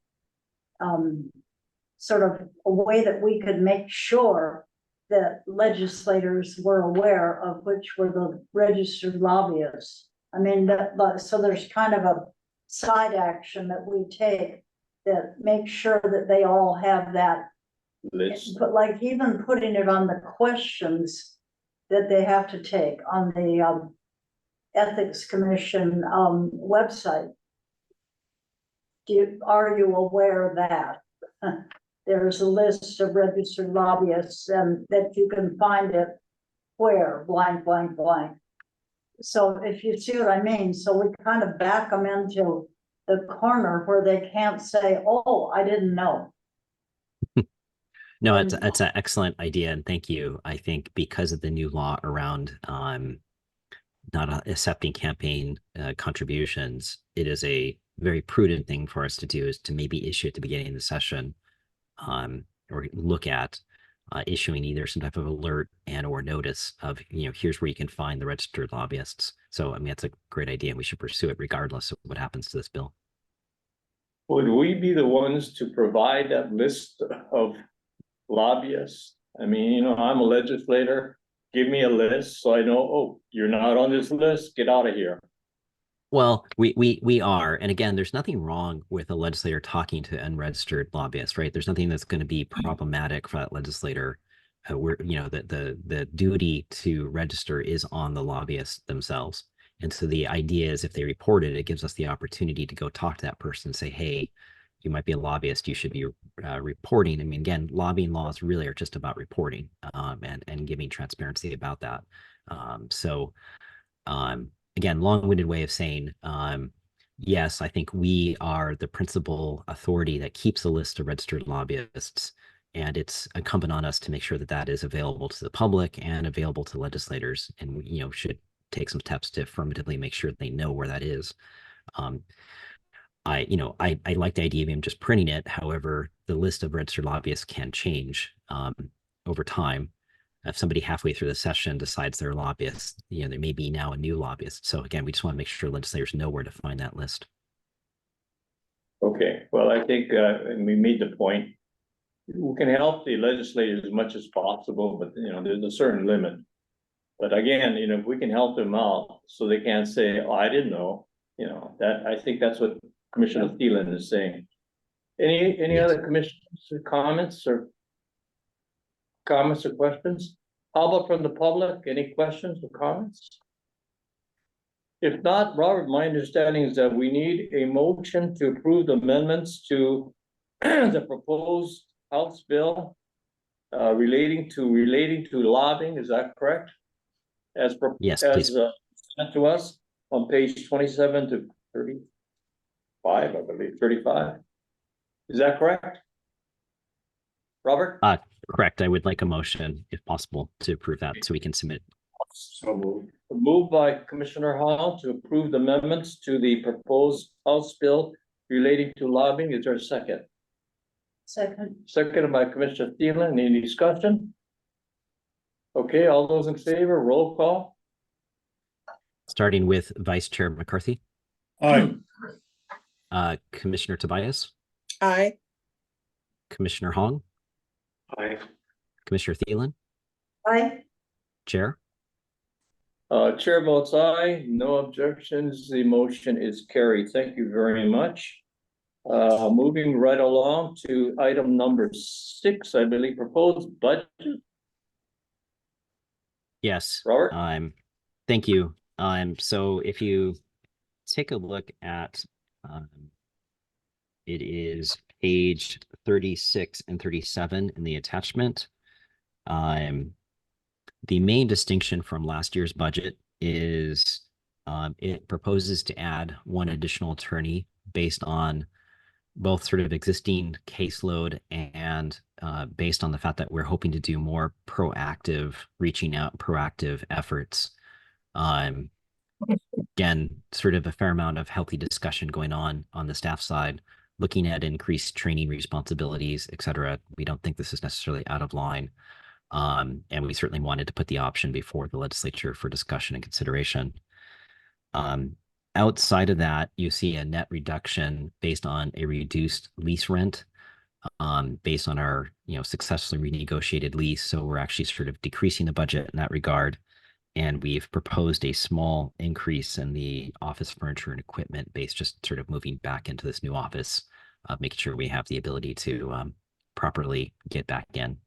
sort of a way that we could make sure that legislators were aware of which were the registered lobbyists. I mean, so there's kind of a side action that we take that makes sure that they all have that list. But like even putting it on the questions that they have to take on the Ethics Commission website. Are you aware that there's a list of registered lobbyists and that you can find it where blank, blank, blank. So if you see what I mean, so we kind of back them into the corner where they can't say, oh, I didn't know. No, it's an excellent idea, and thank you. I think because of the new law around not accepting campaign contributions, it is a very prudent thing for us to do is to maybe issue at the beginning of the session or look at issuing either some type of alert and or notice of, here's where you can find the registered lobbyists. So, I mean, that's a great idea, and we should pursue it regardless of what happens to this bill. Would we be the ones to provide that list of lobbyists? I mean, I'm a legislator. Give me a list so I know, oh, you're not on this list, get out of here. Well, we are. And again, there's nothing wrong with a legislator talking to unregistered lobbyists, right? There's nothing that's going to be problematic for that legislator. The duty to register is on the lobbyists themselves. And so the idea is if they report it, it gives us the opportunity to go talk to that person and say, hey, you might be a lobbyist, you should be reporting. I mean, again, lobbying laws really are just about reporting and giving transparency about that. Again, long-winded way of saying, yes, I think we are the principal authority that keeps a list of registered lobbyists, and it's incumbent on us to make sure that that is available to the public and available to legislators, and we, should take some steps to affirmatively make sure they know where that is. I like the idea of him just printing it. However, the list of registered lobbyists can change over time. If somebody halfway through the session decides they're a lobbyist, there may be now a new lobbyist. So again, we just want to make sure legislators know where to find that list. Okay, well, I think, and we made the point, we can help the legislators as much as possible, but there's a certain limit. But again, if we can help them out, so they can't say, "Oh, I didn't know," that, I think that's what Commissioner Thielen is saying. Any Yes. other commissioners or comments or questions? How about from the public? Any questions or comments? If not, Robert, my understanding is that we need a motion to approve the amendments to the proposed House bill relating to lobbying. Is that correct? Yes, please. Sent to us on page 27 to 35, I believe, 35. Is that correct? Robert? Correct. I would like a motion, if possible, to approve that so we can submit. So moved. Moved by Commissioner Hall to approve the amendments to the proposed House bill relating to lobbying. Is there a second? Second. Seconded by Commissioner Thielen. Any discussion? Okay, all those in favor, roll call. Starting with Vice Chair McCarthy, Aye. Commissioner Tobias, Aye. Commissioner Hong, Aye. Commissioner Thielen, Aye. Chair. Chair votes aye, no objections, the motion is carried. Thank you very much. Moving right along to item number 6, I believe, proposed budget. Yes. Robert? Thank you. So if you take a look at, it is page 36 and 37 in the attachment. The main distinction from last year's budget is it proposes to add one additional attorney based on both sort of existing caseload and based on the fact that we're hoping to do more proactive, reaching out, proactive efforts. Again, sort of a fair amount of healthy discussion going on the staff side, looking at increased training responsibilities, et cetera. We don't think this is necessarily out of line. And we certainly wanted to put the option before the legislature for discussion and consideration. Outside of that, you see a net reduction based on a reduced lease rent, based on our successfully renegotiated lease. So we're actually sort of decreasing the budget in that regard. And we've proposed a small increase in the office furniture and equipment base, just sort of moving back into this new office, making sure we have the ability to properly get back in.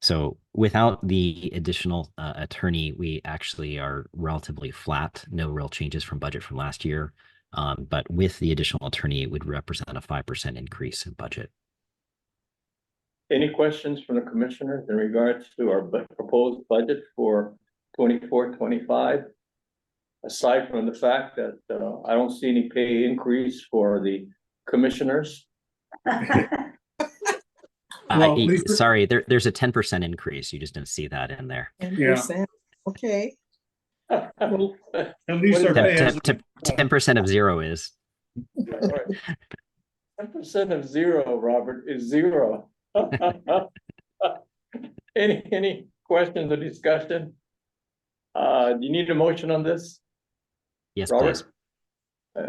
So without the additional attorney, we actually are relatively flat, no real changes from budget from last year. But with the additional attorney, it would represent a 5% increase in budget. Any questions from the commissioners in regards to our proposed budget for 24-25? Aside from the fact that I don't see any pay increase for the commissioners. Well, Lisa- Sorry, there's a 10% increase. You just didn't see that in there. 10%. Okay. At least our pay has. 10% of zero is. 10% of zero, Robert, is zero. Any questions or discussion? Do you need a motion on this? Yes, Robert? please.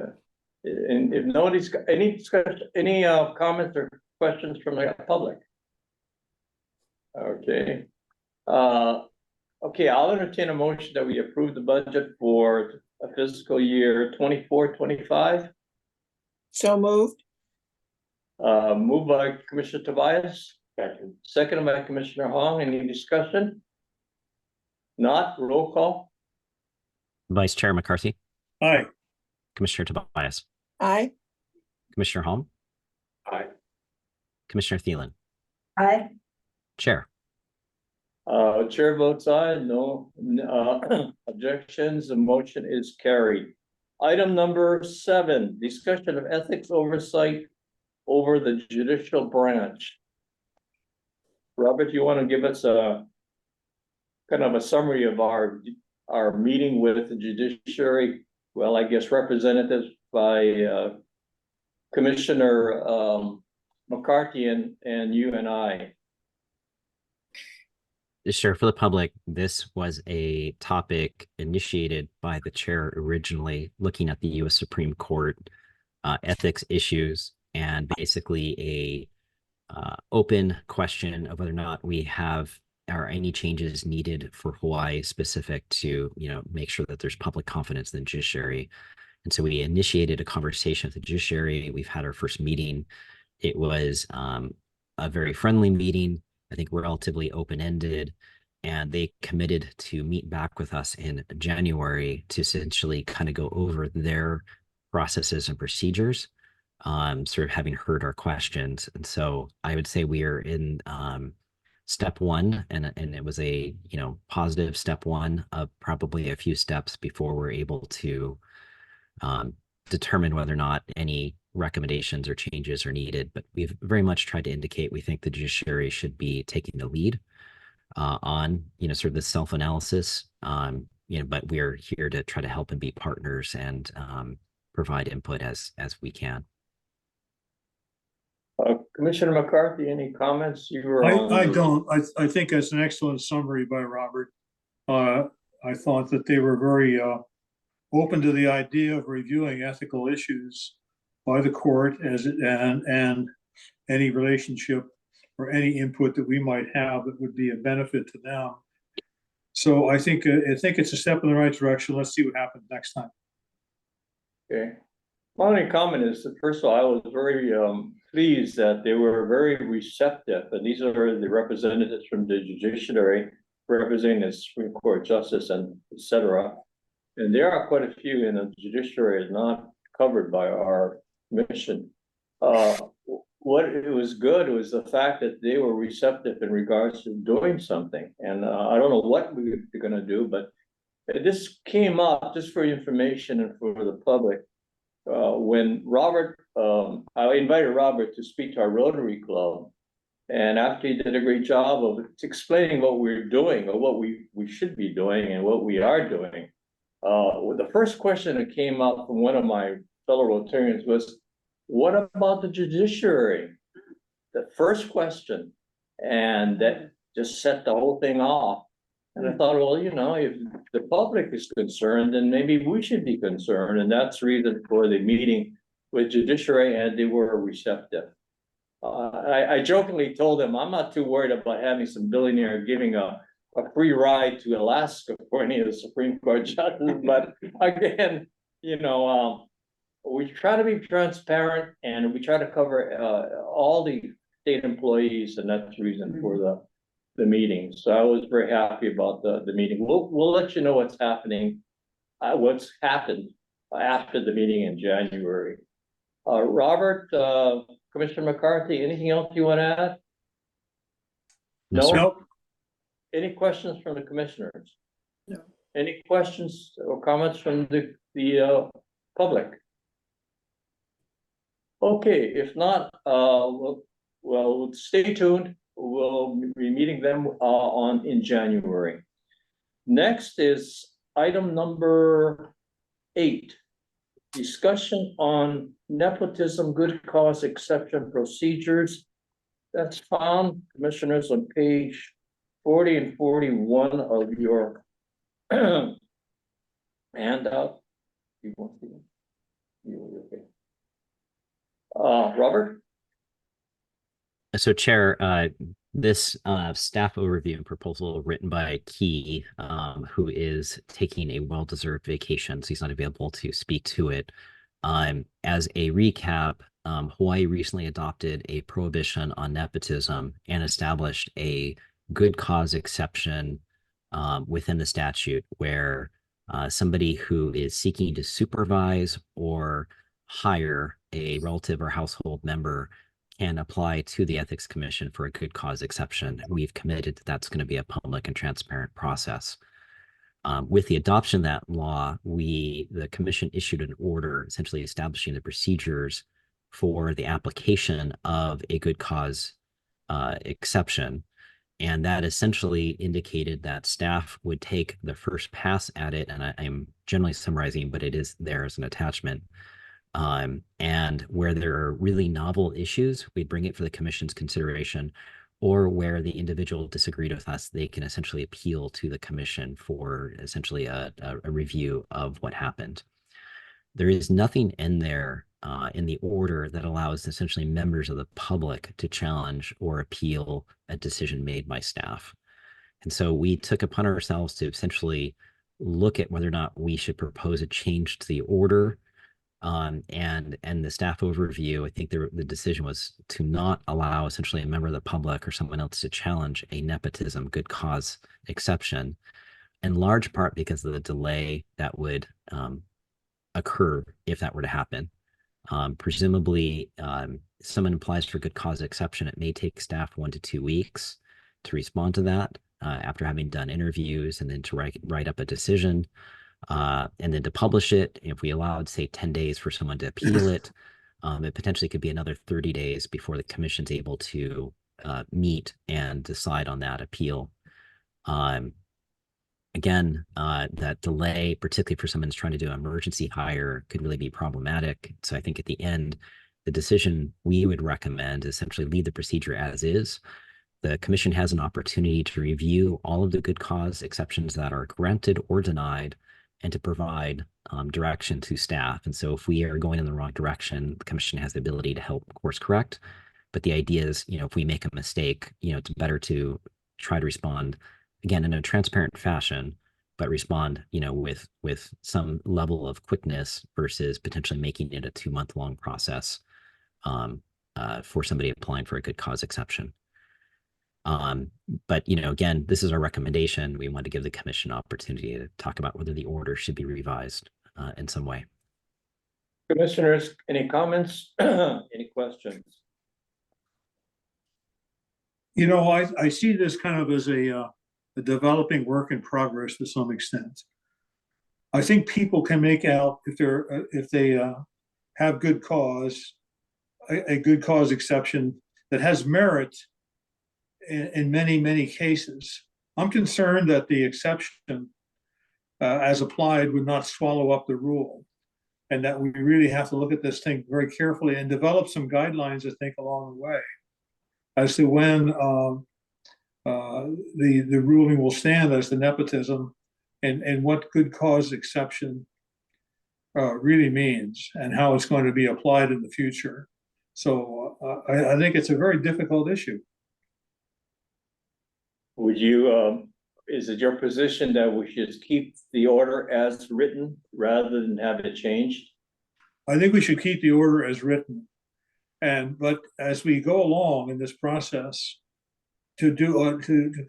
And if no any discussion, any comments or questions from the public? Okay. Okay, I'll entertain a motion that we approve the budget for a fiscal year 24-25. So moved. Moved by Commissioner Tobias. Seconded by Commissioner Hong. Any discussion? Not, roll call. Vice Chair McCarthy, Aye. Commissioner Tobias, Aye. Commissioner Hong, Aye. Commissioner Thielen, Aye. Chair. Chair votes aye, no objections, the motion is carried. Item number 7, discussion of ethics oversight over the judicial branch. Robert, you want to give us a kind of a summary of our meeting with the judiciary well, I guess representatives by Commissioner McCarthy and you and I. Sure, for the public, this was a topic initiated by the chair originally, looking at the U.S. Supreme Court ethics issues, and basically a open question of whether or not we have are any changes needed for Hawaii specific to, make sure that there's public confidence in the judiciary. And so we initiated a conversation with the judiciary. We've had our first meeting. It was a very friendly meeting, I think relatively open-ended, and they committed to meet back with us in January to essentially kind of go over their processes and procedures, sort of having heard our questions. And so I would say we are in step one, and it was a positive step one of probably a few steps before we're able to determine whether or not any recommendations or changes are needed. But we've very much tried to indicate we think the judiciary should be taking the lead on sort of the self-analysis. But we're here to try to help and be partners and provide input as we can. Commissioner McCarthy, any comments? You were I don't. I think that's an excellent summary by Robert. I thought that they were very open to the idea of reviewing ethical issues by the court and any relationship or any input that we might have that would be a benefit to them. So I think it's a step in the right direction. Let's see what happens next time. Okay. My only comment is that, first of all, I was very pleased that they were very receptive, and these are the representatives from the judiciary representing the Supreme Court justice and et cetera. And there are quite a few in the judiciary not covered by our mission. What it was good was the fact that they were receptive in regards to doing something. And I don't know what we're going to do, but this came up just for information and for the public. When Robert, I invited Robert to speak to our Rotary Club, and after he did a great job of explaining what we're doing or what we should be doing and what we are doing, the first question that came up from one of my fellow Rotarians was, what about the judiciary? The first question, and that just set the whole thing off. And I thought, well, if the public is concerned, then maybe we should be concerned. And that's the reason for the meeting with judiciary, and they were receptive. I jokingly told them, I'm not too worried about having some billionaire giving a free ride to Alaska for any of the Supreme Court judges. But again, we try to be transparent, and we try to cover all the state employees, and that's the reason for the meeting. So I was very happy about the meeting. We'll let you know what's happening, what's happened after the meeting in January. Robert, Commissioner McCarthy, anything else you want to add? No, sir. Nope. Any questions from the commissioners? No. Any questions or comments from the public? Okay, if not, well, stay tuned. We'll be meeting them in January. Next is item number 8, discussion on nepotism good cause exception procedures. That's found, commissioners, on page 40 and 41 of your handout. Okay. Robert? So, Chair, this staff overview and proposal written by Key, who is taking a well-deserved vacation, so he's not available to speak to it. As a recap, Hawaii recently adopted a prohibition on nepotism and established a good cause exception within the statute where somebody who is seeking to supervise or hire a relative or household member can apply to the Ethics Commission for a good cause exception. We've committed that that's going to be a public and transparent process. With the adoption of that law, the Commission issued an order essentially establishing the procedures for the application of a good cause exception. And that essentially indicated that staff would take the first pass at it, and I'm generally summarizing, but it is there as an attachment. And where there are really novel issues, we'd bring it for the commission's consideration, or where the individual disagreed with us, they can essentially appeal to the commission for essentially a review of what happened. There is nothing in there in the order that allows essentially members of the public to challenge or appeal a decision made by staff. And so we took upon ourselves to essentially look at whether or not we should propose a change to the order. And the staff overview, I think the decision was to not allow essentially a member of the public or someone else to challenge a nepotism good cause exception, in large part because of the delay that would occur if that were to happen. Presumably, someone applies for good cause exception, it may take staff 1 to 2 weeks to respond to that after having done interviews, and then to write up a decision, and then to publish it. If we allowed, say, 10 days for someone to appeal it, it potentially could be another 30 days before the commission's able to meet and decide on that appeal. Again, that delay, particularly for someone who's trying to do an emergency hire, could really be problematic. So I think at the end, the decision we would recommend is essentially leave the procedure as is. The commission has an opportunity to review all of the good cause exceptions that are granted or denied, and to provide direction to staff. And so if we are going in the wrong direction, the commission has the ability to help course correct. But the idea is, if we make a mistake, it's better to try to respond, again, in a transparent fashion, but respond, with some level of quickness versus potentially making it a 2-month-long process for somebody applying for a good cause exception. But, again, this is our recommendation. We want to give the commission an opportunity to talk about whether the order should be revised in some way. Commissioners, any comments? Any questions? I see this kind of as a developing work in progress to some extent. I think people can make out if they have good cause, a good cause exception that has merit in many, many cases. I'm concerned that the exception as applied would not swallow up the rule, and that we really have to look at this thing very carefully and develop some guidelines, I think, along the way as to when the ruling will stand as the nepotism, and what good cause exception really means, and how it's going to be applied in the future. So I think it's a very difficult issue. Would you, is it your position that we should keep the order as written rather than have it changed? I think we should keep the order as written. But as we go along in this process, to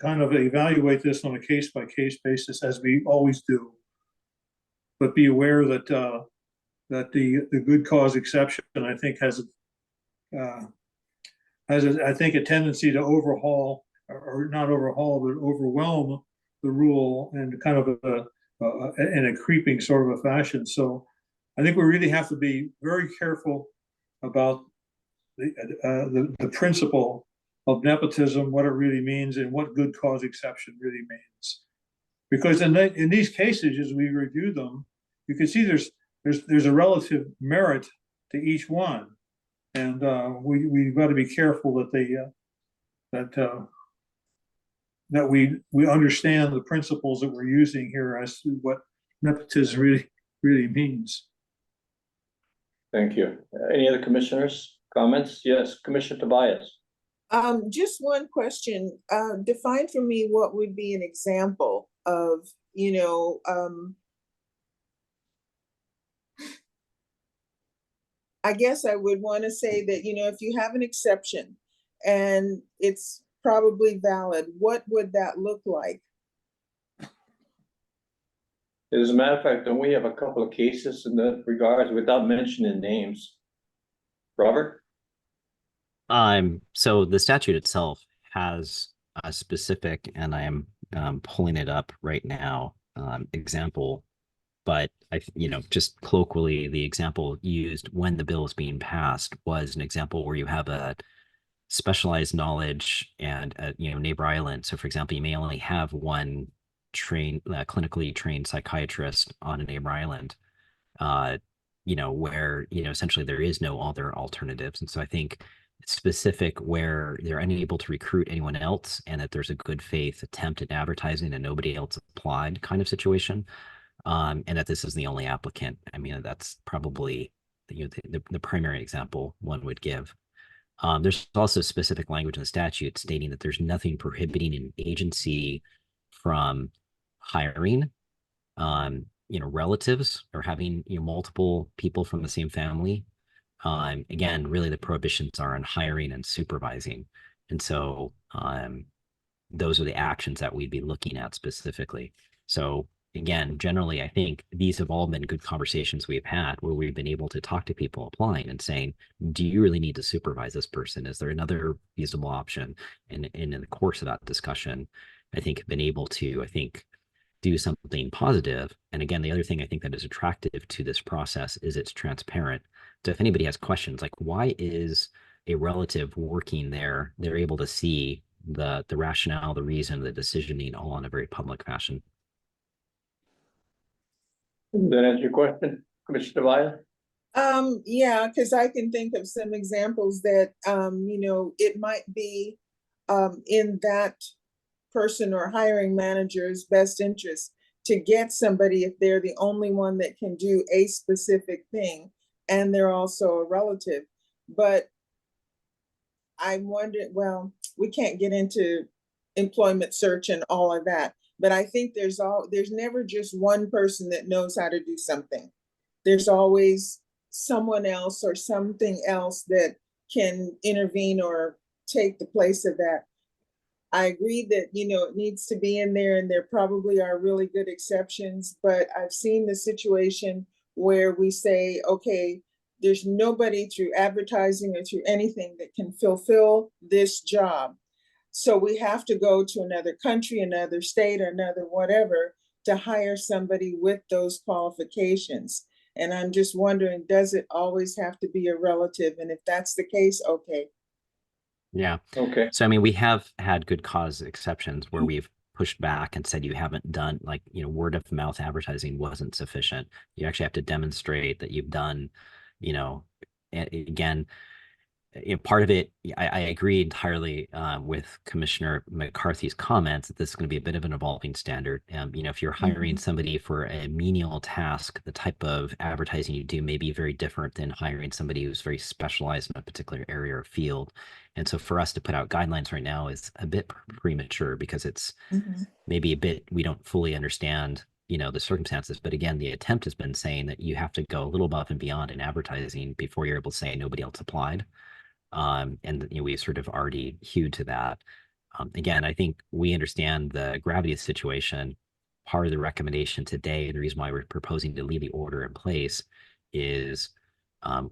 kind of evaluate this on a case-by-case basis, as we always do, but be aware that the good cause exception, I think, has a tendency to overhaul, or not overhaul, but overwhelm the rule, and kind of in a creeping sort of a fashion. So I think we really have to be very careful about the principle of nepotism, what it really means, and what good cause exception really means. Because in these cases, as we review them, you can see there's a relative merit to each one, and we've got to be careful that we understand the principles that we're using here as to what nepotism really means. Thank you. Any other commissioners' comments? Yes, Commissioner Tobias. Just one question. Define for me what would be an example of, I guess I would want to say that, if you have an exception and it's probably valid, what would that look like? As a matter of fact, don't we have a couple of cases in that regards without mentioning names? Robert? So the statute itself has a specific, and I am pulling it up right now, example, but just colloquially, the example used when the bill is being passed was an example where you have a specialized knowledge and neighbor island. So for example, you may only have one clinically trained psychiatrist on a neighbor island, where essentially there is no other alternatives. And so I think specific where they're unable to recruit anyone else and that there's a good faith attempt at advertising and nobody else applied kind of situation, and that this is the only applicant. I mean, that's probably the primary example one would give. There's also specific language in the statute stating that there's nothing prohibiting an agency from hiring relatives or having multiple people from the same family. Again, really the prohibitions are on hiring and supervising. And so those are the actions that we'd be looking at specifically. So again, generally, I think these have all been good conversations we've had where we've been able to talk to people applying and saying, do you really need to supervise this person? Is there another feasible option? And in the course of that discussion, I think have been able to, do something positive. And again, the other thing I think that is attractive to this process is it's transparent. So if anybody has questions, like why is a relative working there, they're able to see the rationale, the reason, the decisioning all in a very public fashion. Does that answer your question, Commissioner Viola? Yeah, because I can think of some examples that, it might be in that person or hiring manager's best interest to get somebody if they're the only one that can do a specific thing and they're also a relative. But I wonder, well, we can't get into employment search and all of that, but I think there's never just one person that knows how to do something. There's always someone else or something else that can intervene or take the place of that. I agree that, it needs to be in there and there probably are really good exceptions, but I've seen the situation where we say, okay, there's nobody through advertising or through anything that can fulfill this job. So we have to go to another country, another state, or another whatever to hire somebody with those qualifications. And I'm just wondering, does it always have to be a relative? And if that's the case, okay. Yeah. Okay. So, I mean, we have had good cause exceptions where we've pushed back and said you haven't done word of mouth advertising wasn't sufficient. You actually have to demonstrate that you've done, again, part of it, I agree entirely with Commissioner McCarthy's comments that this is going to be a bit of an evolving standard. If you're hiring somebody for a menial task, the type of advertising you do may be very different than hiring somebody who's very specialized in a particular area or field. And so for us to put out guidelines right now is a bit premature because it's maybe a bit, we don't fully understand the circumstances. But again, the attempt has been saying that you have to go a little above and beyond in advertising before you're able to say nobody else applied. And we sort of already hewed to that. Again, I think we understand the gravity of the situation. Part of the recommendation today, and the reason why we're proposing to leave the order in place is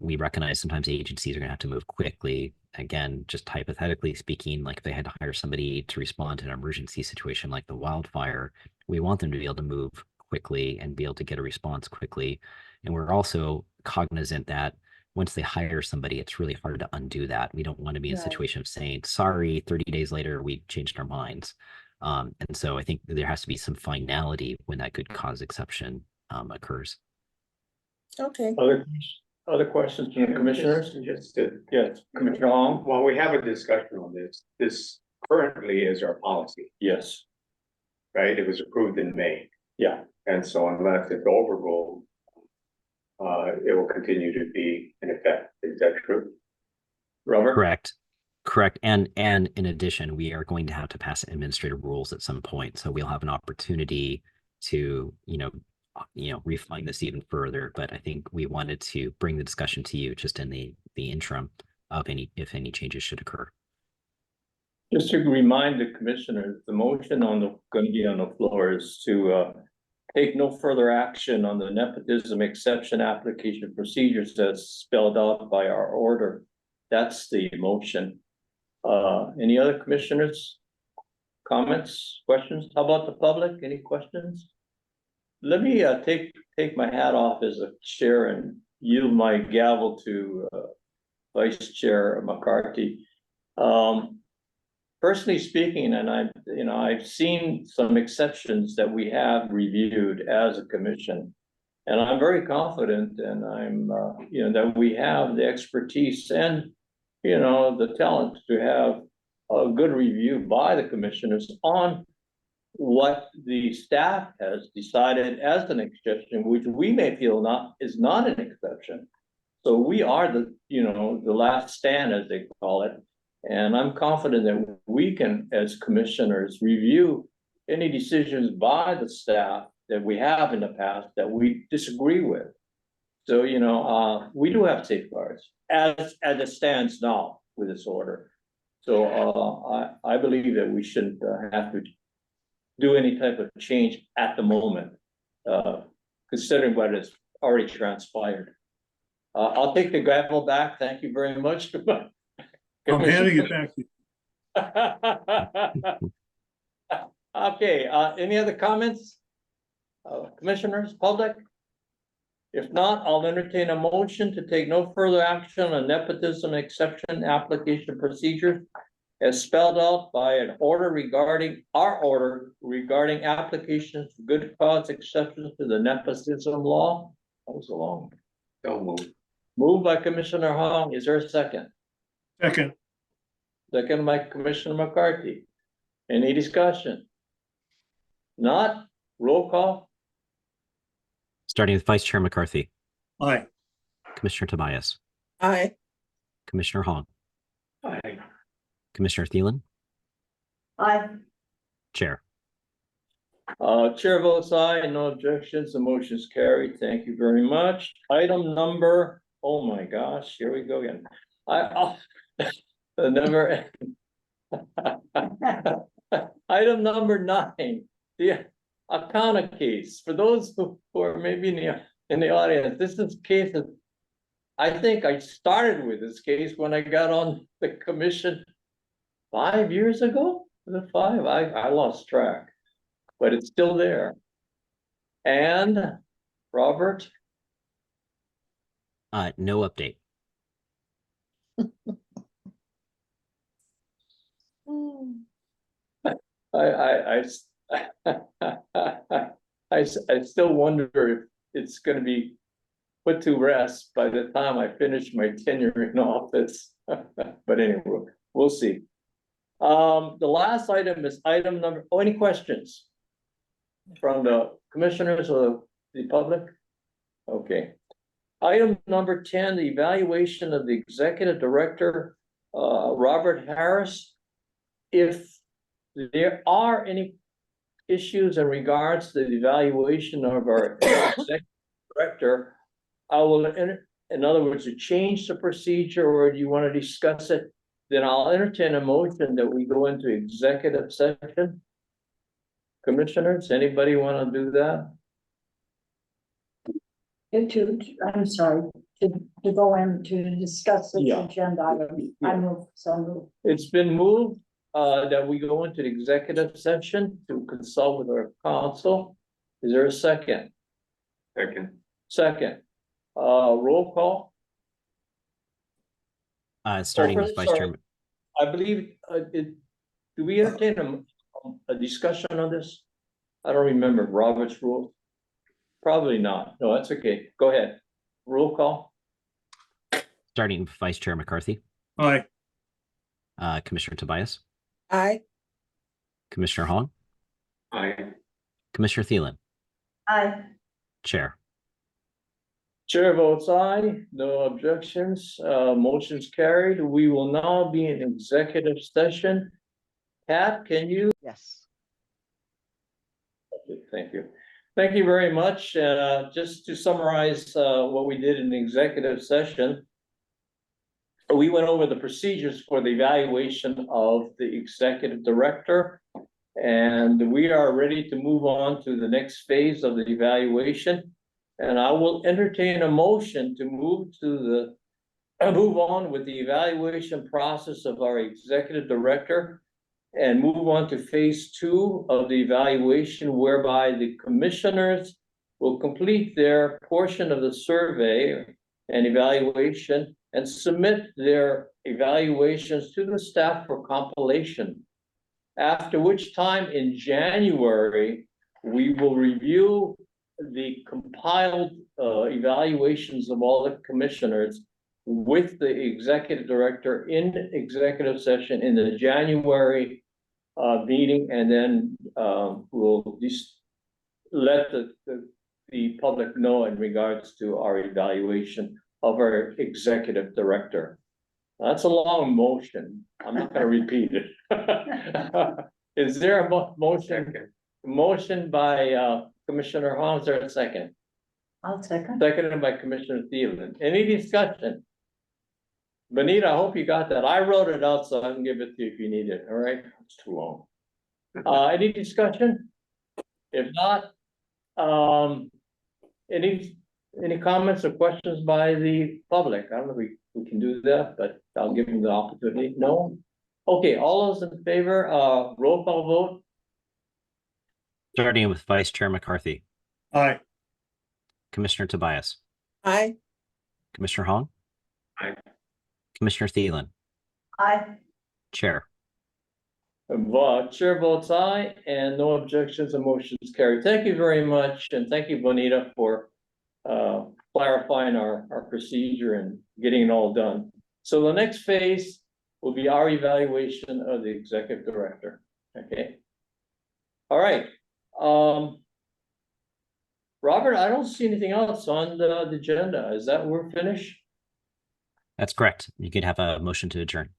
we recognize sometimes agencies are going to have to move quickly. Again, just hypothetically speaking, like if they had to hire somebody to respond to an emergency situation like the wildfire, we want them to be able to move quickly and be able to get a response quickly. And we're also cognizant that once they hire somebody, it's really hard to undo that. We don't want to be in a situation of saying, sorry, 30 days later, we changed our minds. And so I think there has to be some finality when that good cause exception occurs. Okay. Other questions from the commissioners? Yes, Commissioner Hong? While we have a discussion on this currently is our policy, Yes. right? It was approved in May. Yeah. And so unless it's overruled, it will continue to be in effect. Is that true? Robert? Correct. And in addition, we are going to have to pass administrative rules at some point. So we'll have an opportunity to, refine this even further. But I think we wanted to bring the discussion to you just in the interim of if any changes should occur. Just to remind the commissioners, the motion going to be on the floor is to take no further action on the nepotism exception application procedures that's spelled out by our order. That's the motion. Any other commissioners? Comments, questions? How about the public? Any questions? Let me take my hat off as a chair and yield my gavel to Vice Chair McCarthy. Personally speaking, and I've seen some exceptions that we have reviewed as a commission. And I'm very confident and I'm, that we have the expertise and, the talent to have a good review by the commissioners on what the staff has decided as an exception, which we may feel is not an exception. So we are the last stand, as they call it. And I'm confident that we can, as commissioners, review any decisions by the staff that we have in the past that we disagree with. So, we do have safeguards as it stands now with this order. So I believe that we shouldn't have to do any type of change at the moment, considering what has already transpired. I'll take the gavel back. Thank you very much. I'm handing it back to you. Okay, any other comments? Commissioners, public? If not, I'll entertain a motion to take no further action on nepotism exception application procedures as spelled out by our order regarding applications for good cause exceptions to the nepotism law. That was a long. Don't move. Moved by Commissioner Hong. Is there a second? Second, Second by Commissioner McCarthy. Any discussion? Not? Roll call? Starting with Vice Chair McCarthy, aye. Commissioner Tobias, Aye. Commissioner Hong, Aye. Commissioner Thielen, Aye. Chair. Chair votes aye, no objections, the motion is carried. Thank you very much. Item number, oh my gosh, here we go again. The number. Item number 9, the Akana case. For those who are maybe in the audience, this is case that I think I started with this case when I got on the commission 5 years ago. Was it 5? I lost track, but it's still there. And Robert? No update. I still wonder if it's gonna be put to rest by the time I finish my tenure in office. But anyway, we'll see. The last item is item number, any questions from the commissioners or the public? Okay. Item number 10, the evaluation of the executive director, Robert Harris. If there are any issues in regards to the evaluation of our executive director, I will, in other words, to change the procedure, or do you want to discuss it? Then I'll entertain a motion that we go into executive session. Commissioners, anybody want to do that? I'm sorry, to go in to discuss this Yeah. agenda item. I move, so move. It's been moved that we go into the executive session to consult with our counsel. Is there a second? Second. Second. Roll call. Starting with Vice sorry. Chair. I believe, do we entertain a discussion on this? I don't remember Robert's rule. Probably not. No, that's okay. Go ahead. Roll call. Starting with Vice Chair McCarthy, Aye. Commissioner Tobias, Aye. Commissioner Hong, Aye. Commissioner Thielen, Aye. Chair. Chair votes aye, no objections, motion's carried. We will now be in executive session. Pat, can you? Yes. Thank you. Thank you very much. Just to summarize what we did in the executive session, we went over the procedures for the evaluation of the executive director, and we are ready to move on to the next phase of the evaluation. And I will entertain a motion to move on with the evaluation process of our executive director and move on to phase 2 of the evaluation, whereby the commissioners will complete their portion of the survey and evaluation and submit their evaluations to the staff for compilation. After which time in January, we will review the compiled evaluations of all the commissioners with the executive director in executive session in the January meeting, and then we'll just let the public know in regards to our evaluation of our executive director. That's a long motion. I'm not gonna repeat it. Is there a motion? Motion by Commissioner Hong, is there a second? I'll second. Seconded by Commissioner Thielen. Any discussion? Benita, I hope you got that. I wrote it out, so I can give it to you if you need it, all right? It's too long. Any discussion? If not, any comments or questions by the public? I don't know if we can do that, but I'll give them the opportunity. No? Okay, all those in favor, roll call vote. Starting with Vice Chair McCarthy, Aye. Commissioner Tobias, Aye. Commissioner Hong. Aye. Commissioner Thielen, Aye. Chair. Chair votes aye, and no objections and motions carried. Thank you very much, and thank you, Bonita, for clarifying our procedure and getting it all done. So the next phase will be our evaluation of the executive director, okay? All right. Robert, I don't see anything else on the agenda. Is that we're finished? That's correct. You could have a motion to adjourn.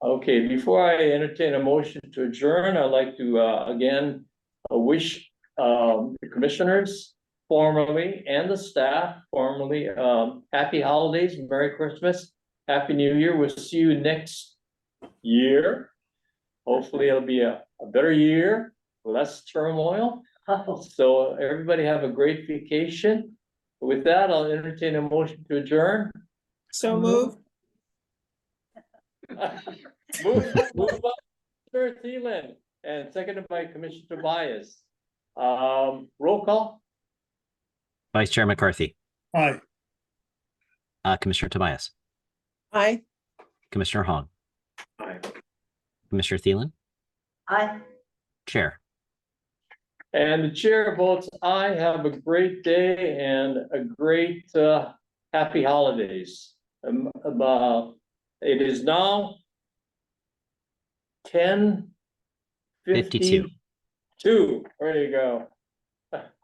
Okay, before I entertain a motion to adjourn, I'd like to again wish the commissioners formally and the staff formally happy holidays, Merry Christmas, Happy New Year. We'll see you next year. Hopefully it'll be a better year, less turmoil. So everybody have a great vacation. With that, I'll entertain a motion to adjourn. So moved. Moved by Commissioner Thielen and seconded by Commissioner Tobias. Roll call. Vice Chair McCarthy, Aye. Commissioner Tobias, Aye. Commissioner Hong, Aye. Commissioner Thielen, Aye. Chair. And the chair votes aye. Have a great day and a great happy holidays. It is now 10:52. There you go.